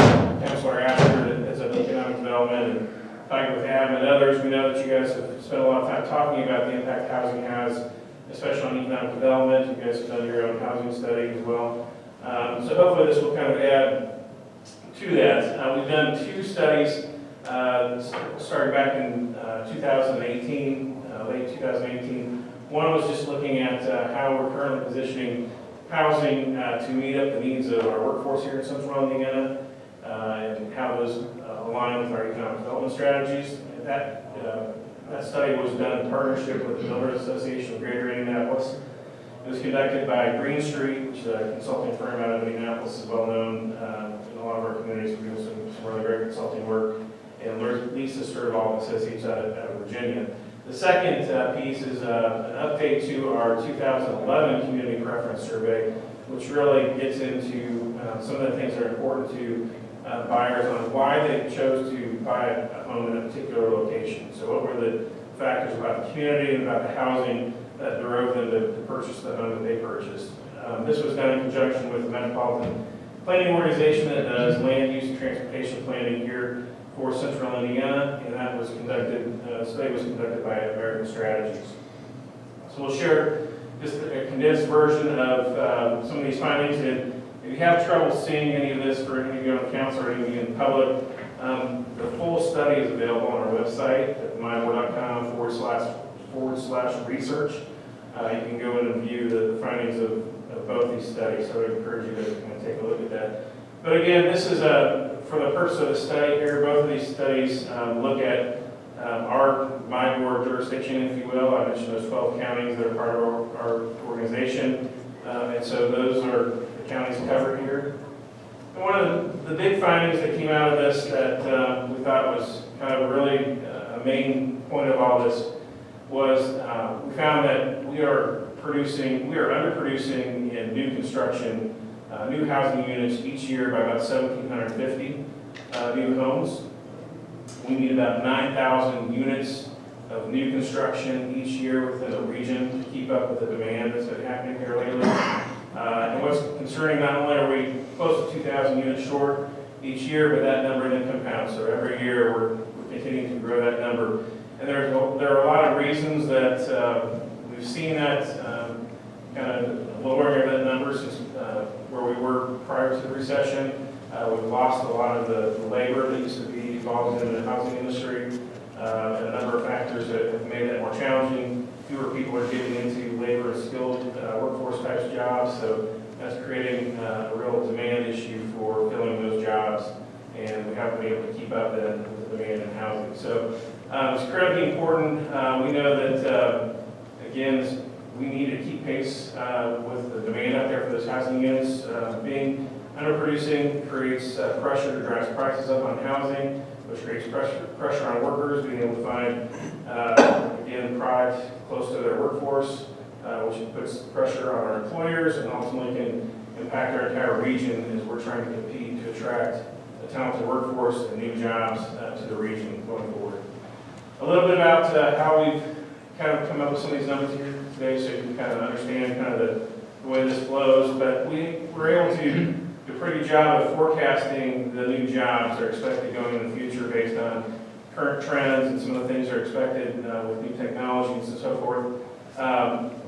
Councilor Ashford as of economic development and talking with Adam and others. We know that you guys have spent a lot of time talking about the impact housing has, especially on economic development. You guys have done your own housing study as well. So hopefully this will kind of add to that. We've done 2 studies starting back in 2018, late 2018. One was just looking at how we're currently positioning housing to meet up the needs of our workforce here in Central Indiana and how those align with our economic development strategies. And that study was done in partnership with the Builders Association of Greater Indianapolis. It was conducted by Green Street, which is a consulting firm out of Indianapolis, is well known in a lot of our communities. We're doing some really great consulting work. And Lisa Sturval Associates out of Virginia. The second piece is an update to our 2011 Community Preference Survey. which really gets into some of the things that are important to buyers on why they chose to buy a home in a particular location. So what were the factors about the community and about the housing that drove them to purchase the home that they purchased. This was done in conjunction with the Metropolitan Planning Organization that does land use and transportation planning here for Central Indiana, and that was conducted, study was conducted by American Strategies. So we'll share just a condensed version of some of these findings, and if you have trouble seeing any of this for any of you on council or any of you in public, the full study is available on our website at myboard.com/research. You can go in and view the findings of both these studies, so I encourage you to kind of take a look at that. But again, this is for the purpose of the study here. Both of these studies look at my board jurisdiction, if you will. I mentioned those 12 counties that are part of our organization, and so those are the counties covered here. And one of the big findings that came out of this that we thought was kind of really a main point of all this was we found that we are underproducing in new construction, new housing units each year by about 1,750 new homes. We need about 9,000 units of new construction each year within the region to keep up with the demand that's been happening here lately. And what's concerning, not only are we close to 2,000 units short each year, but that number then compounds. So every year we're continuing to grow that number. And there are a lot of reasons that we've seen that kind of lowering of that number since where we were prior to the recession. We've lost a lot of the labor that used to be involved in the housing industry, and a number of factors that have made that more challenging. Fewer people are getting into labor and skilled workforce types jobs, so that's creating a real demand issue for filling those jobs, and we haven't been able to keep up then with the demand in housing. So it's critically important. We know that, again, we need to keep pace with the demand out there for those housing units. Being underproducing creates pressure, drives prices up on housing, which creates pressure on workers, being able to find, again, product close to their workforce, which puts pressure on our employers and ultimately can impact our entire region as we're trying to compete to attract a talented workforce and new jobs to the region going forward. A little bit about how we've kind of come up with some of these numbers here today, so you can kind of understand kind of the way this flows. But we were able to do a pretty good job of forecasting the new jobs that are expected going in the future based on current trends and some of the things that are expected with new technologies and so forth.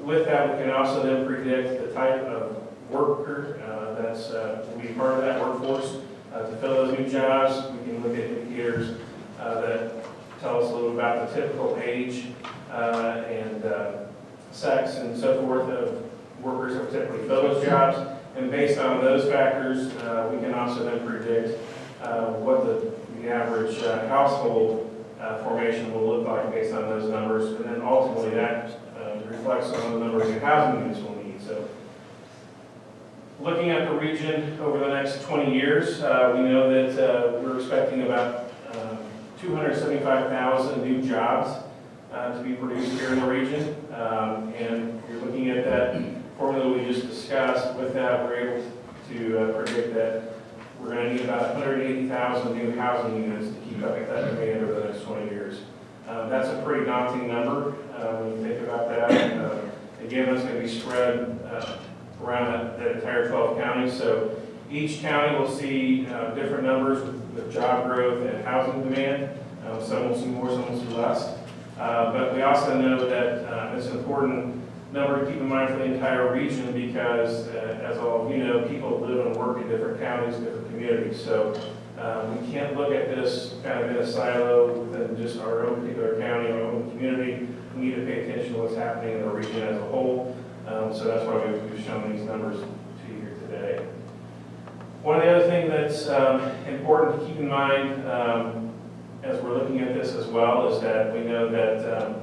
With that, we can also then predict the type of worker that's will be part of that workforce to fill those new jobs. We can look at indicators that tell us a little about the typical age and sex and so forth of workers that typically fill those jobs. And based on those factors, we can also then predict what the average household formation will look like based on those numbers. And then ultimately that reflects on the number of new housing units we'll need. So looking at the region over the next 20 years, we know that we're expecting about 275,000 new jobs to be produced here in the region. And you're looking at that formula we just discussed. With that, we're able to predict that we're going to need about 180,000 new housing units to keep up with that demand over the next 20 years. That's a pretty daunting number when you think about that. Again, that's going to be spread around that entire 12 counties. So each county will see different numbers with job growth and housing demand. Some will see more, some will see less. But we also know that it's an important number to keep in mind for the entire region because, as all of you know, people live and work in different counties, different communities. So we can't look at this kind of in a silo within just our own particular county, our own community. We need to pay attention to what's happening in the region as a whole. So that's why we've shown these numbers to you here today. One of the other things that's important to keep in mind as we're looking at this as well is that we know that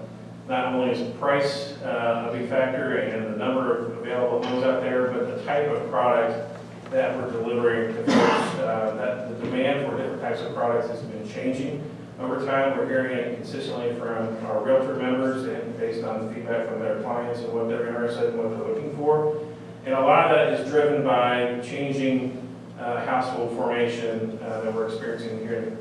not only is price a big factor and the number of available homes out there, but the type of product that we're delivering to folks, that the demand for different types of products has been changing over time. We're hearing it consistently from our realtor members and based on the feedback from their clients and what they're interested in, what they're looking for. And a lot of that is driven by changing household formation that we're experiencing here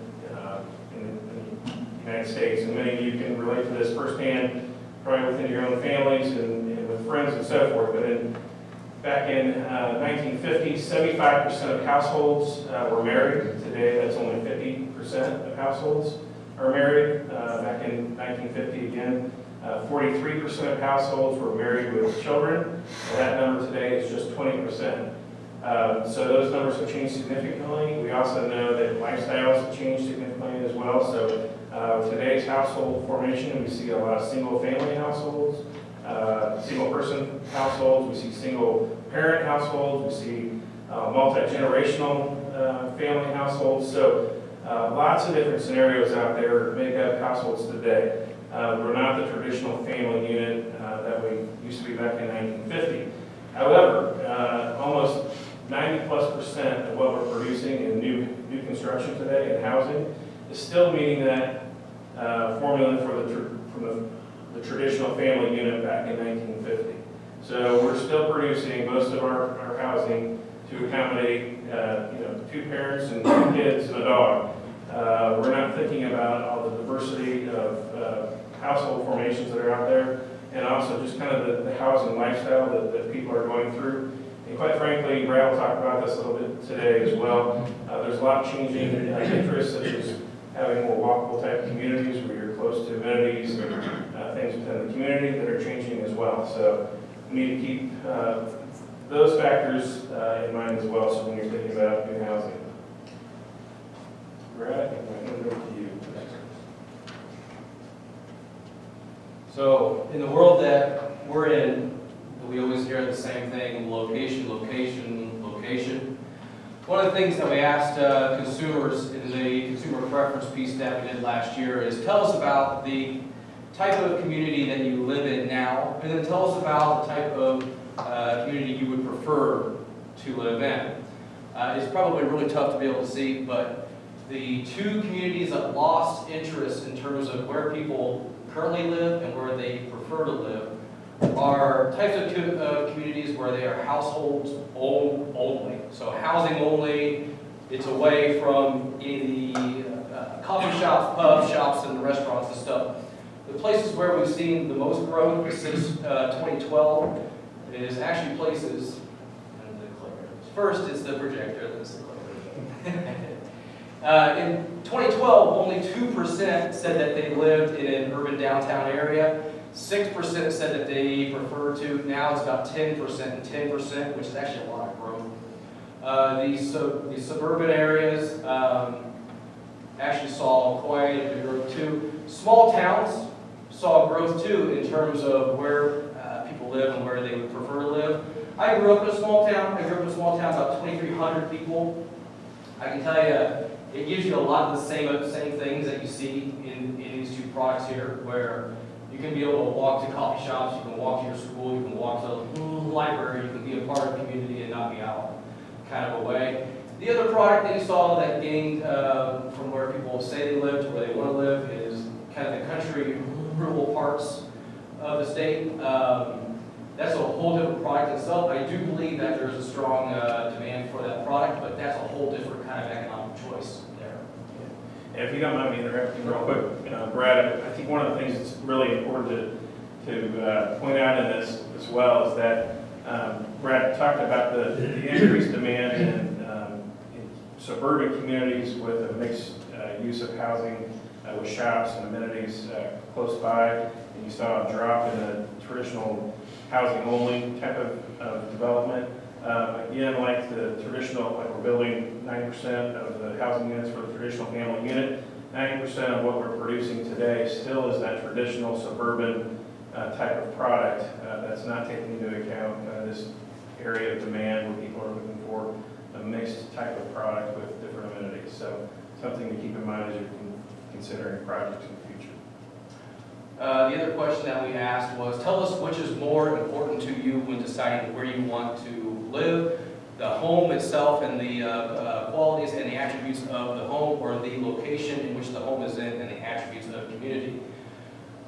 in the United States. And many of you can relate to this firsthand, probably within your own families and with friends and so forth. But back in 1950, 75% of households were married. Today, that's only 50% of households are married. Back in 1950, again, 43% of households were married with children. And that number today is just 20%. So those numbers have changed significantly. We also know that lifestyles have changed significantly as well. So today's household formation, we see a lot of single-family households, single-person households, we see single-parent households, we see multi-generational family households. So lots of different scenarios out there make up households today. We're not the traditional family unit that we used to be back in 1950. However, almost 90+% of what we're producing in new construction today in housing is still meeting that formula from the traditional family unit back in 1950. So we're still producing most of our housing to accommodate 2 parents and 2 kids and a dog. We're not thinking about all the diversity of household formations that are out there, and also just kind of the housing lifestyle that people are going through. And quite frankly, Brad will talk about this a little bit today as well. There's a lot of changing interests, such as having more walkable type communities where you're close to amenities and things within the community that are changing as well. So we need to keep those factors in mind as well, so when you're thinking about new housing. Brad, I'm going to hand it over to you. So in the world that we're in, we always hear the same thing: location, location, location. One of the things that we asked consumers in the consumer preference piece that we did last year is tell us about the type of community that you live in now, and then tell us about the type of community you would prefer to live in. It's probably really tough to be able to see, but the 2 communities that lost interest in terms of where people currently live and where they prefer to live are types of communities where they are households only. So housing only, it's away from any of the coffee shops, pub shops, and the restaurants and stuff. The places where we've seen the most growth since 2012 is actually places, and the clicker. First is the projector, then it's the clicker. In 2012, only 2% said that they lived in an urban downtown area. 6% said that they prefer to. Now it's about 10% and 10%, which is actually a lot of growth. These suburban areas actually saw quite a bit of growth too. Small towns saw growth too in terms of where people live and where they would prefer to live. I grew up in a small town. About 2,300 people. I can tell you, it gives you a lot of the same things that you see in these 2 products here, where you can be able to walk to coffee shops, you can walk to your school, you can walk to the library, you can be a part of the community and not be out kind of away. The other product that you saw that gained from where people say they live to where they want to live is kind of the country, rural parts of the state. That's a whole different product itself. I do believe that there's a strong demand for that product, but that's a whole different kind of economic choice there. And if you don't mind me interrupting real quick, Brad, I think one of the things that's really important to point out in this as well is that Brad talked about the increased demand in suburban communities with a mixed use of housing with shops and amenities close by. And you saw a drop in the traditional housing only type of development. Again, like the traditional, like we're building 90% of the housing units for the traditional family unit, 90% of what we're producing today still is that traditional suburban type of product that's not taking into account this area of demand where people are looking for a mixed type of product with different amenities. So something to keep in mind as you're considering projects in the future. The other question that we asked was, tell us which is more important to you when deciding where you want to live, the home itself and the qualities and the attributes of the home, or the location in which the home is in and the attributes of the community.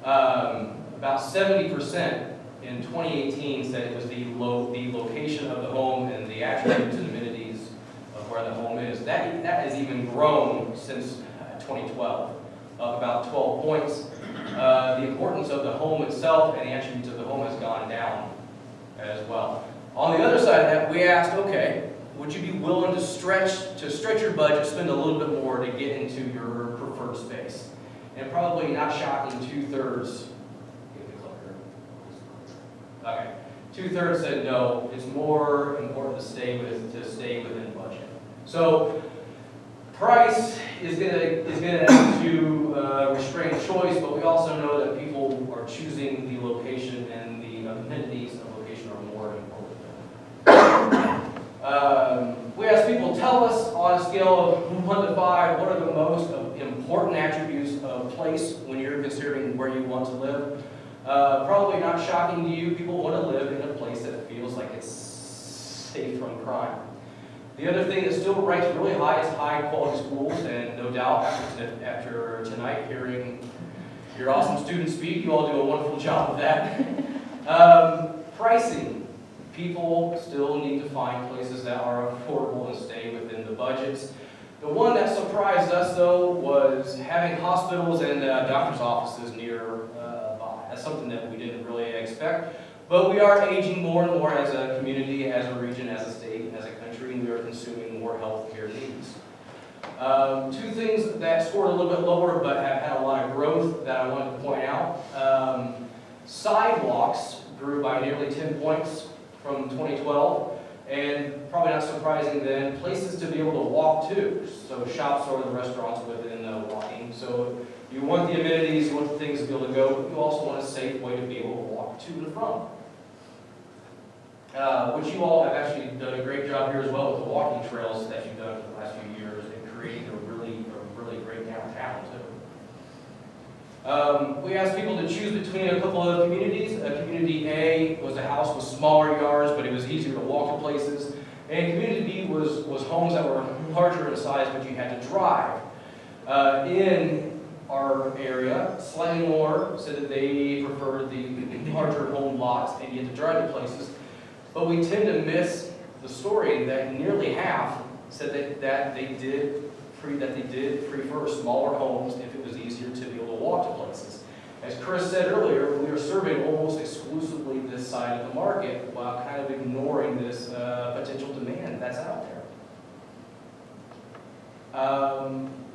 About 70% in 2018 said it was the location of the home and the attributes and amenities of where the home is. That has even grown since 2012, up about 12 points. The importance of the home itself and the attributes of the home has gone down as well. On the other side of that, we asked, okay, would you be willing to stretch your budget, spend a little bit more to get into your preferred space? And probably not shocking, 2/3. Okay, 2/3 said no. It's more important to stay within budget. So price is gonna have to restrain choice, but we also know that people are choosing the location, and the amenities of location are more important. We asked people, tell us on a scale of 1 to 5, what are the most important attributes of place when you're considering where you want to live. Probably not shocking to you, people want to live in a place that feels like it's safe from crime. The other thing that still ranks really high is high quality schools, and no doubt after tonight hearing your awesome students speak, you all do a wonderful job of that. Pricing. People still need to find places that are affordable and stay within the budgets. The one that surprised us, though, was having hospitals and doctor's offices nearby. That's something that we didn't really expect. But we are aging more and more as a community, as a region, as a state, as a country, and we are consuming more healthcare needs. Two things that scored a little bit lower but have had a lot of growth that I wanted to point out. Sidewalks grew by nearly 10 points from 2012, and probably not surprising then, places to be able to walk to. So shops or the restaurants within walking. So you want the amenities, you want the things to be able to go, but you also want a safe way to be able to walk to and from. Which you all have actually done a great job here as well with the walking trails that you've done for the last few years and creating a really great downtown too. We asked people to choose between a couple of communities. Community A was a house with smaller yards, but it was easier to walk to places. And community B was homes that were larger in size, but you had to drive. In our area, slightly more said that they preferred the larger home lots and you had to drive to places. But we tend to miss the story that nearly half said that they did prefer smaller homes if it was easier to be able to walk to places. As Chris said earlier, we are serving almost exclusively this side of the market while kind of ignoring this potential demand that's out there.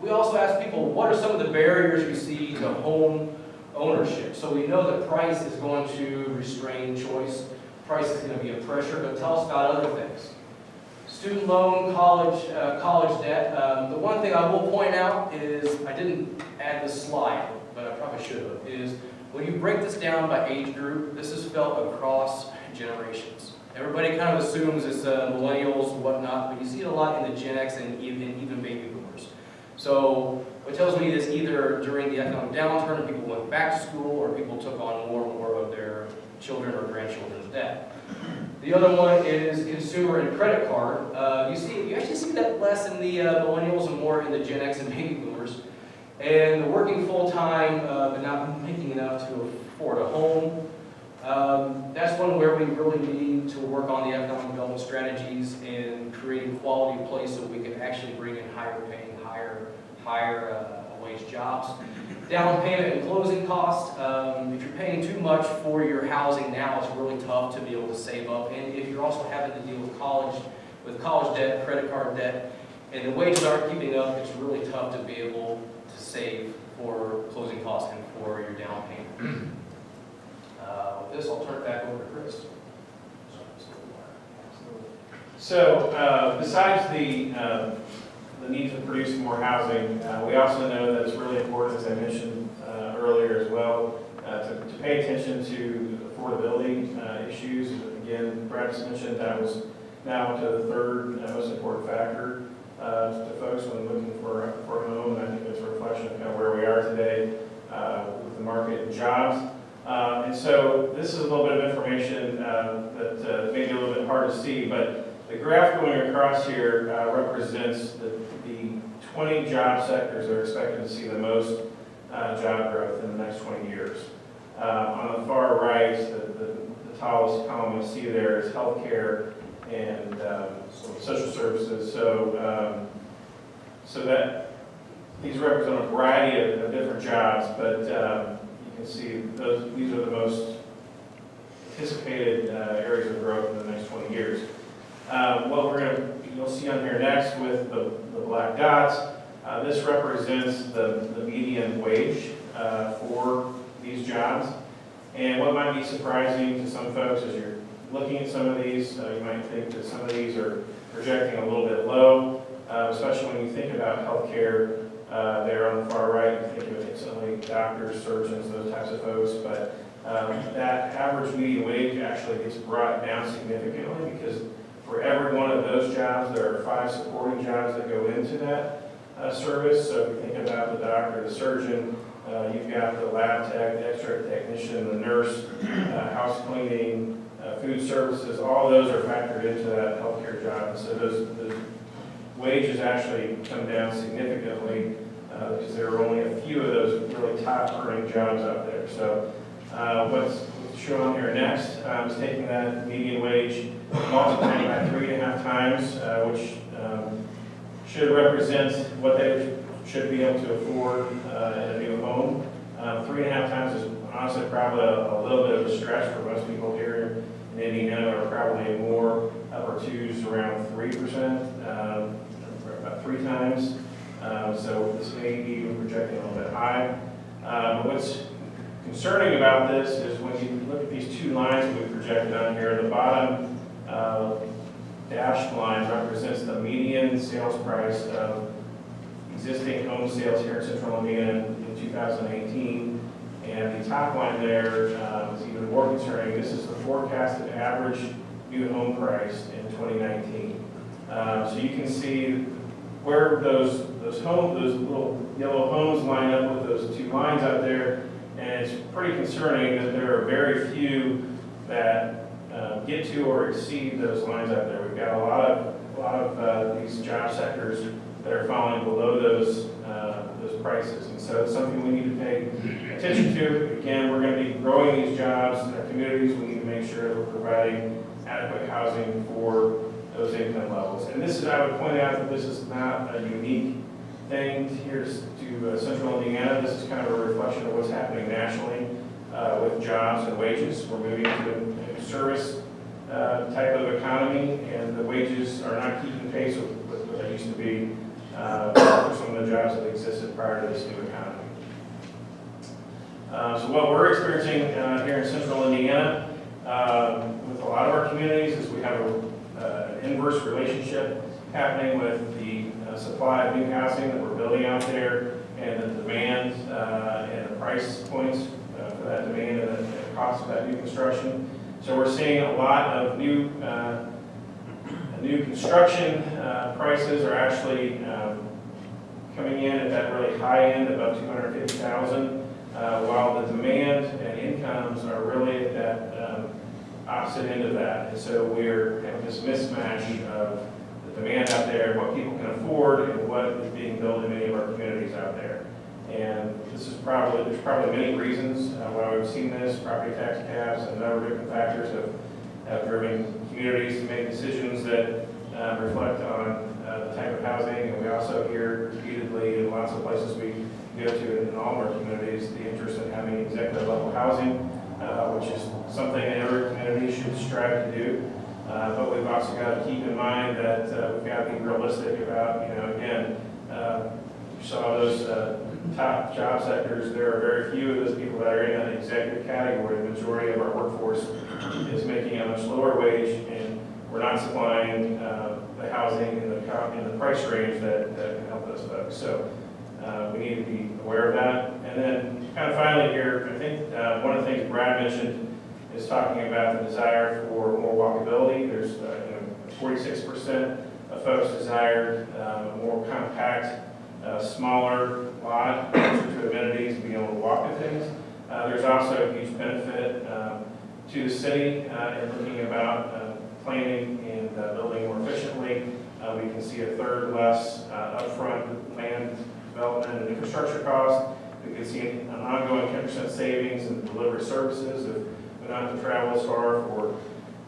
We also asked people, what are some of the barriers you see to home ownership? So we know that price is going to restrain choice. Price is going to be a pressure, but tell us about other things. Student loan, college debt. The one thing I will point out is, I didn't add this slide, but I probably should have, is when you break this down by age group, this is felt across generations. Everybody kind of assumes it's millennials and whatnot, but you see it a lot in the Gen X and even baby boomers. So what tells me is either during the economic downturn, people went back to school, or people took on more and more of their children or grandchildren's debt. The other one is consumer and credit card. You actually see that less in the millennials and more in the Gen X and baby boomers. And working full-time but not making enough to afford a home. That's one where we really need to work on the economic development strategies and creating quality place so we can actually bring in higher paying, higher wage jobs. Down payment and closing costs. If you're paying too much for your housing now, it's really tough to be able to save up. And if you're also having to deal with college debt, credit card debt, and the wages aren't keeping up, it's really tough to be able to save for closing costs and for your down payment. With this, I'll turn it back over to Chris. So besides the need to produce more housing, we also know that it's really important, as I mentioned earlier as well, to pay attention to affordability issues. Again, Brad just mentioned that was now to the third most important factor to folks when looking for a home. And I think it's a reflection of kind of where we are today with the market and jobs. And so this is a little bit of information that may be a little bit hard to see, but the graph going across here represents the 20 job sectors that are expected to see the most job growth in the next 20 years. On the far right, the tallest column you'll see there is healthcare and social services. So that these represent a variety of different jobs, but you can see these are the most anticipated areas of growth in the next 20 years. You'll see on here next with the black dots, this represents the median wage for these jobs. And what might be surprising to some folks as you're looking at some of these, you might think that some of these are projecting a little bit low, especially when you think about healthcare. There on the far right, you think of instantly doctors, surgeons, those types of folks, but that average median wage actually gets brought down significantly because for every one of those jobs, there are 5 supporting jobs that go into that service. So if you think about the doctor, the surgeon, you've got the lab tech, the x-ray technician, the nurse, house cleaning, food services, all those are factored into that healthcare job. And so those wages actually come down significantly because there are only a few of those really top earning jobs out there. So what's shown here next is taking that median wage, multiplying by 3.5 times, which should represent what they should be able to afford in a new home. 3.5 times is honestly probably a little bit of a stretch for most people here in Indiana, or probably more upper twos around 3%, about 3 times. So this may be even projecting a little bit high. What's concerning about this is when you look at these 2 lines that we projected on here, the bottom dashed line represents the median sales price of existing home sales here in Central Indiana in 2018. And the top line there is even more concerning. This is the forecasted average new home price in 2019. So you can see where those little yellow homes line up with those 2 lines out there. And it's pretty concerning that there are very few that get to or exceed those lines out there. We've got a lot of these job sectors that are falling below those prices, and so it's something we need to pay attention to. Again, we're going to be growing these jobs in our communities. We need to make sure that we're providing adequate housing for those income levels. And this is, I would point out that this is not a unique thing here to Central Indiana. This is kind of a reflection of what's happening nationally with jobs and wages. We're moving to a service type of economy, and the wages are not keeping pace with what they used to be for some of the jobs that existed prior to this new economy. So what we're experiencing here in Central Indiana with a lot of our communities is we have an inverse relationship happening with the supply of new housing that we're building out there, and the demand and the price points for that demand and the cost of that new construction. So we're seeing a lot of new construction prices are actually coming in at that really high end, about $250,000, while the demand and incomes are really at that opposite end of that. And so we're having this mismatch of the demand out there, what people can afford, and what is being built in many of our communities out there. And there's probably many reasons why we've seen this. Property tax caps and a number of different factors have driven communities to make decisions that reflect on the type of housing. And we also hear repeatedly in lots of places we go to in all of our communities the interest in having executive level housing, which is something that every community should strive to do. But we've also got to keep in mind that we've got to be realistic about, again, you saw those top job sectors. There are very few of those people that are in that executive category. The majority of our workforce is making a much lower wage, and we're not supplying the housing in the price range that can help those folks. So we need to be aware of that. And then kind of finally here, I think one of the things Brad mentioned is talking about the desire for more walkability. There's 46% of folks desired a more compact, smaller lot, closer to amenities, and being able to walk to things. There's also a huge benefit to the city in looking about planning and building more efficiently. We can see 1/3 less upfront land development and infrastructure costs. We can see an ongoing 10% savings in delivery services. If not to travel as far for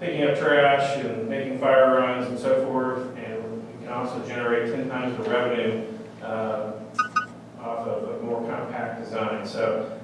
picking up trash and making fire runs and so forth. And we can also generate 10 times the revenue off of a more compact design. So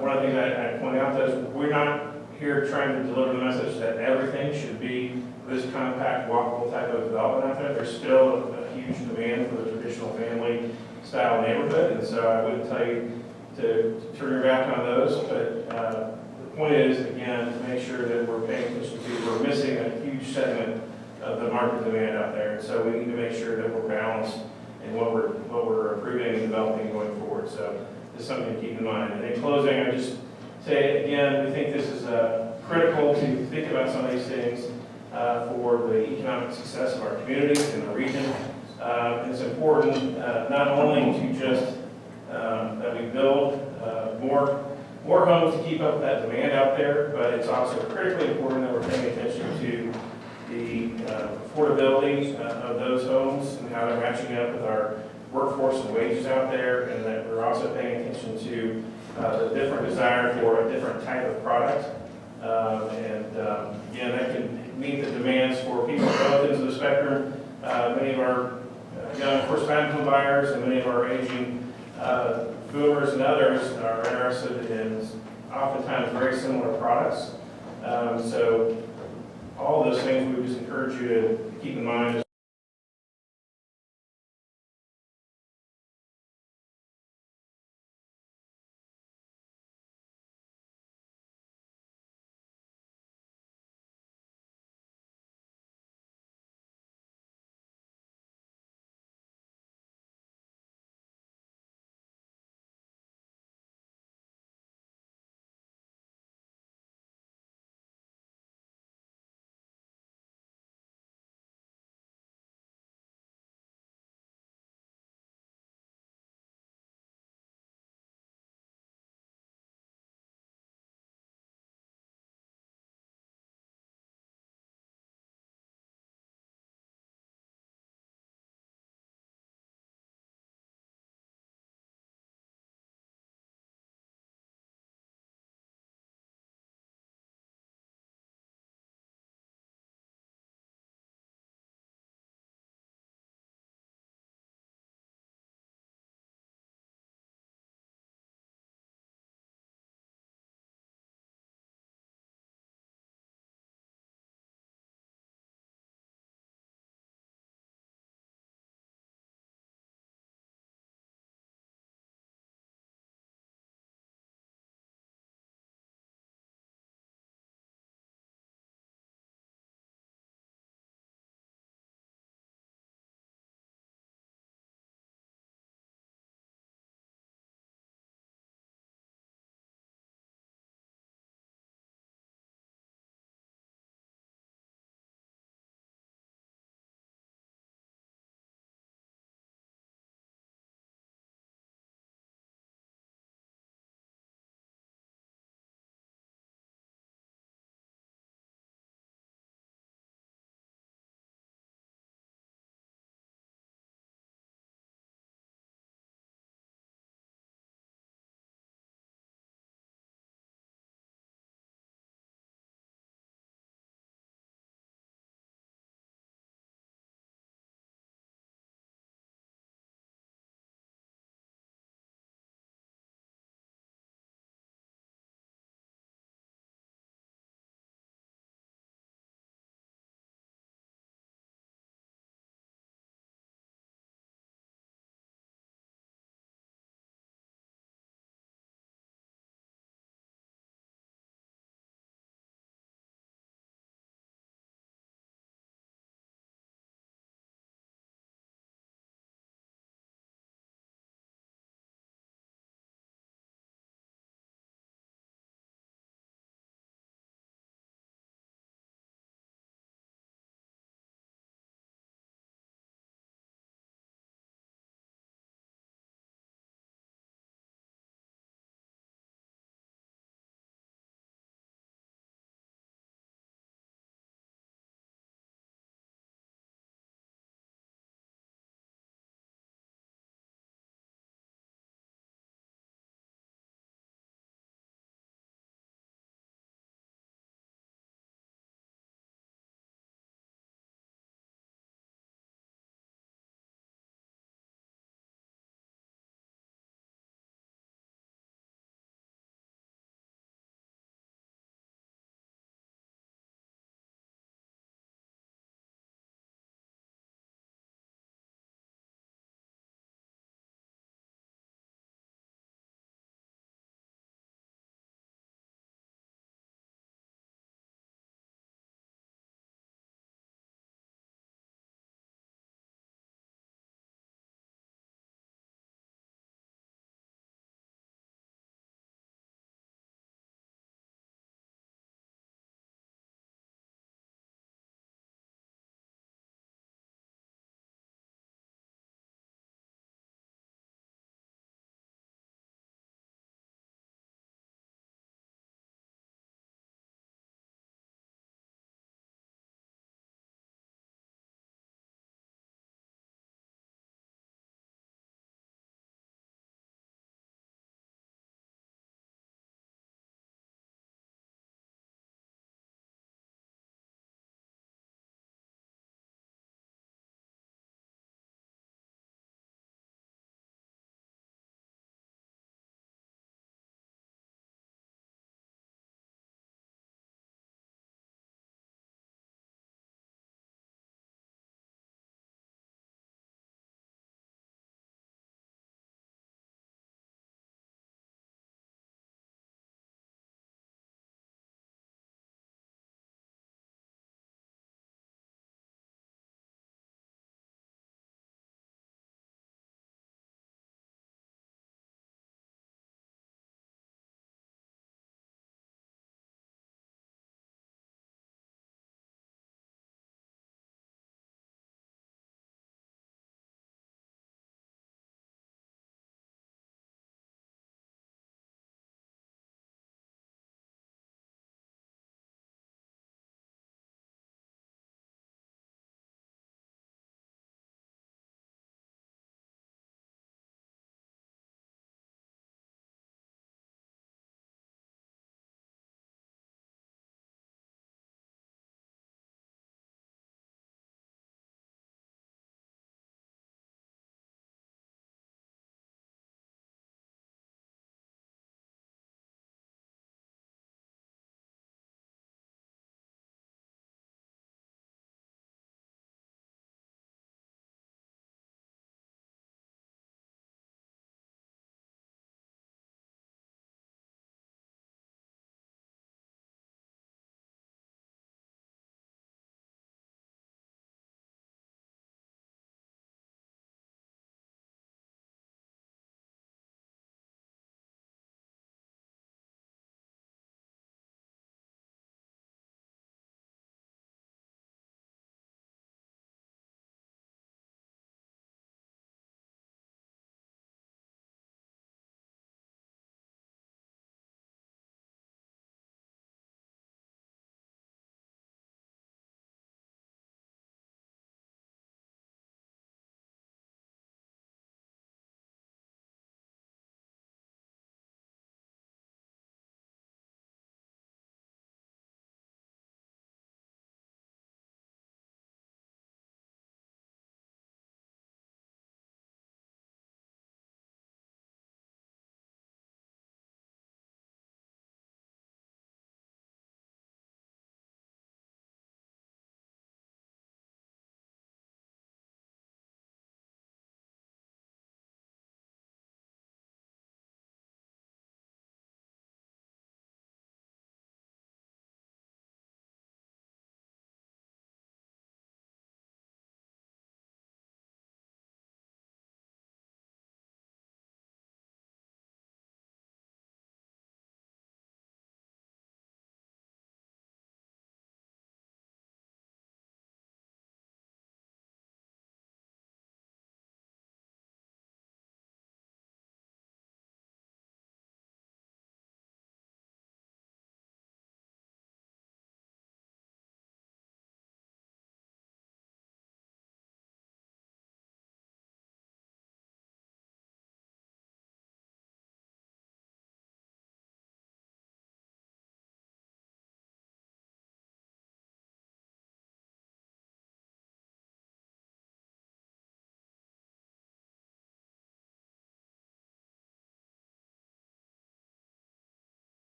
one of the things I point out is we're not here trying to deliver the message that everything should be this compact, walkable type of development out there. There's still a huge demand for the traditional family style neighborhood, and so I wouldn't tell you to turn your back on those, but the point is, again, to make sure that we're paying attention to, we're missing a huge segment of the market demand out there, and so we need to make sure that we're balanced in what we're approving and developing going forward. So this is something to keep in mind. And in closing, I just say, again, we think this is critical to think about some of these things for the economic success of our communities and the region. It's important not only to just that we build more homes to keep up that demand out there, but it's also critically important that we're paying attention to the affordability of those homes and how they're matching up with our workforce and wages out there, and that we're also paying attention to the different desire for a different type of product. Again, that can meet the demands for people both ends of the spectrum. Many of our young first-time home buyers and many of our aging boomers and others are interested in oftentimes very similar products. So all of those things we just encourage you to keep in mind.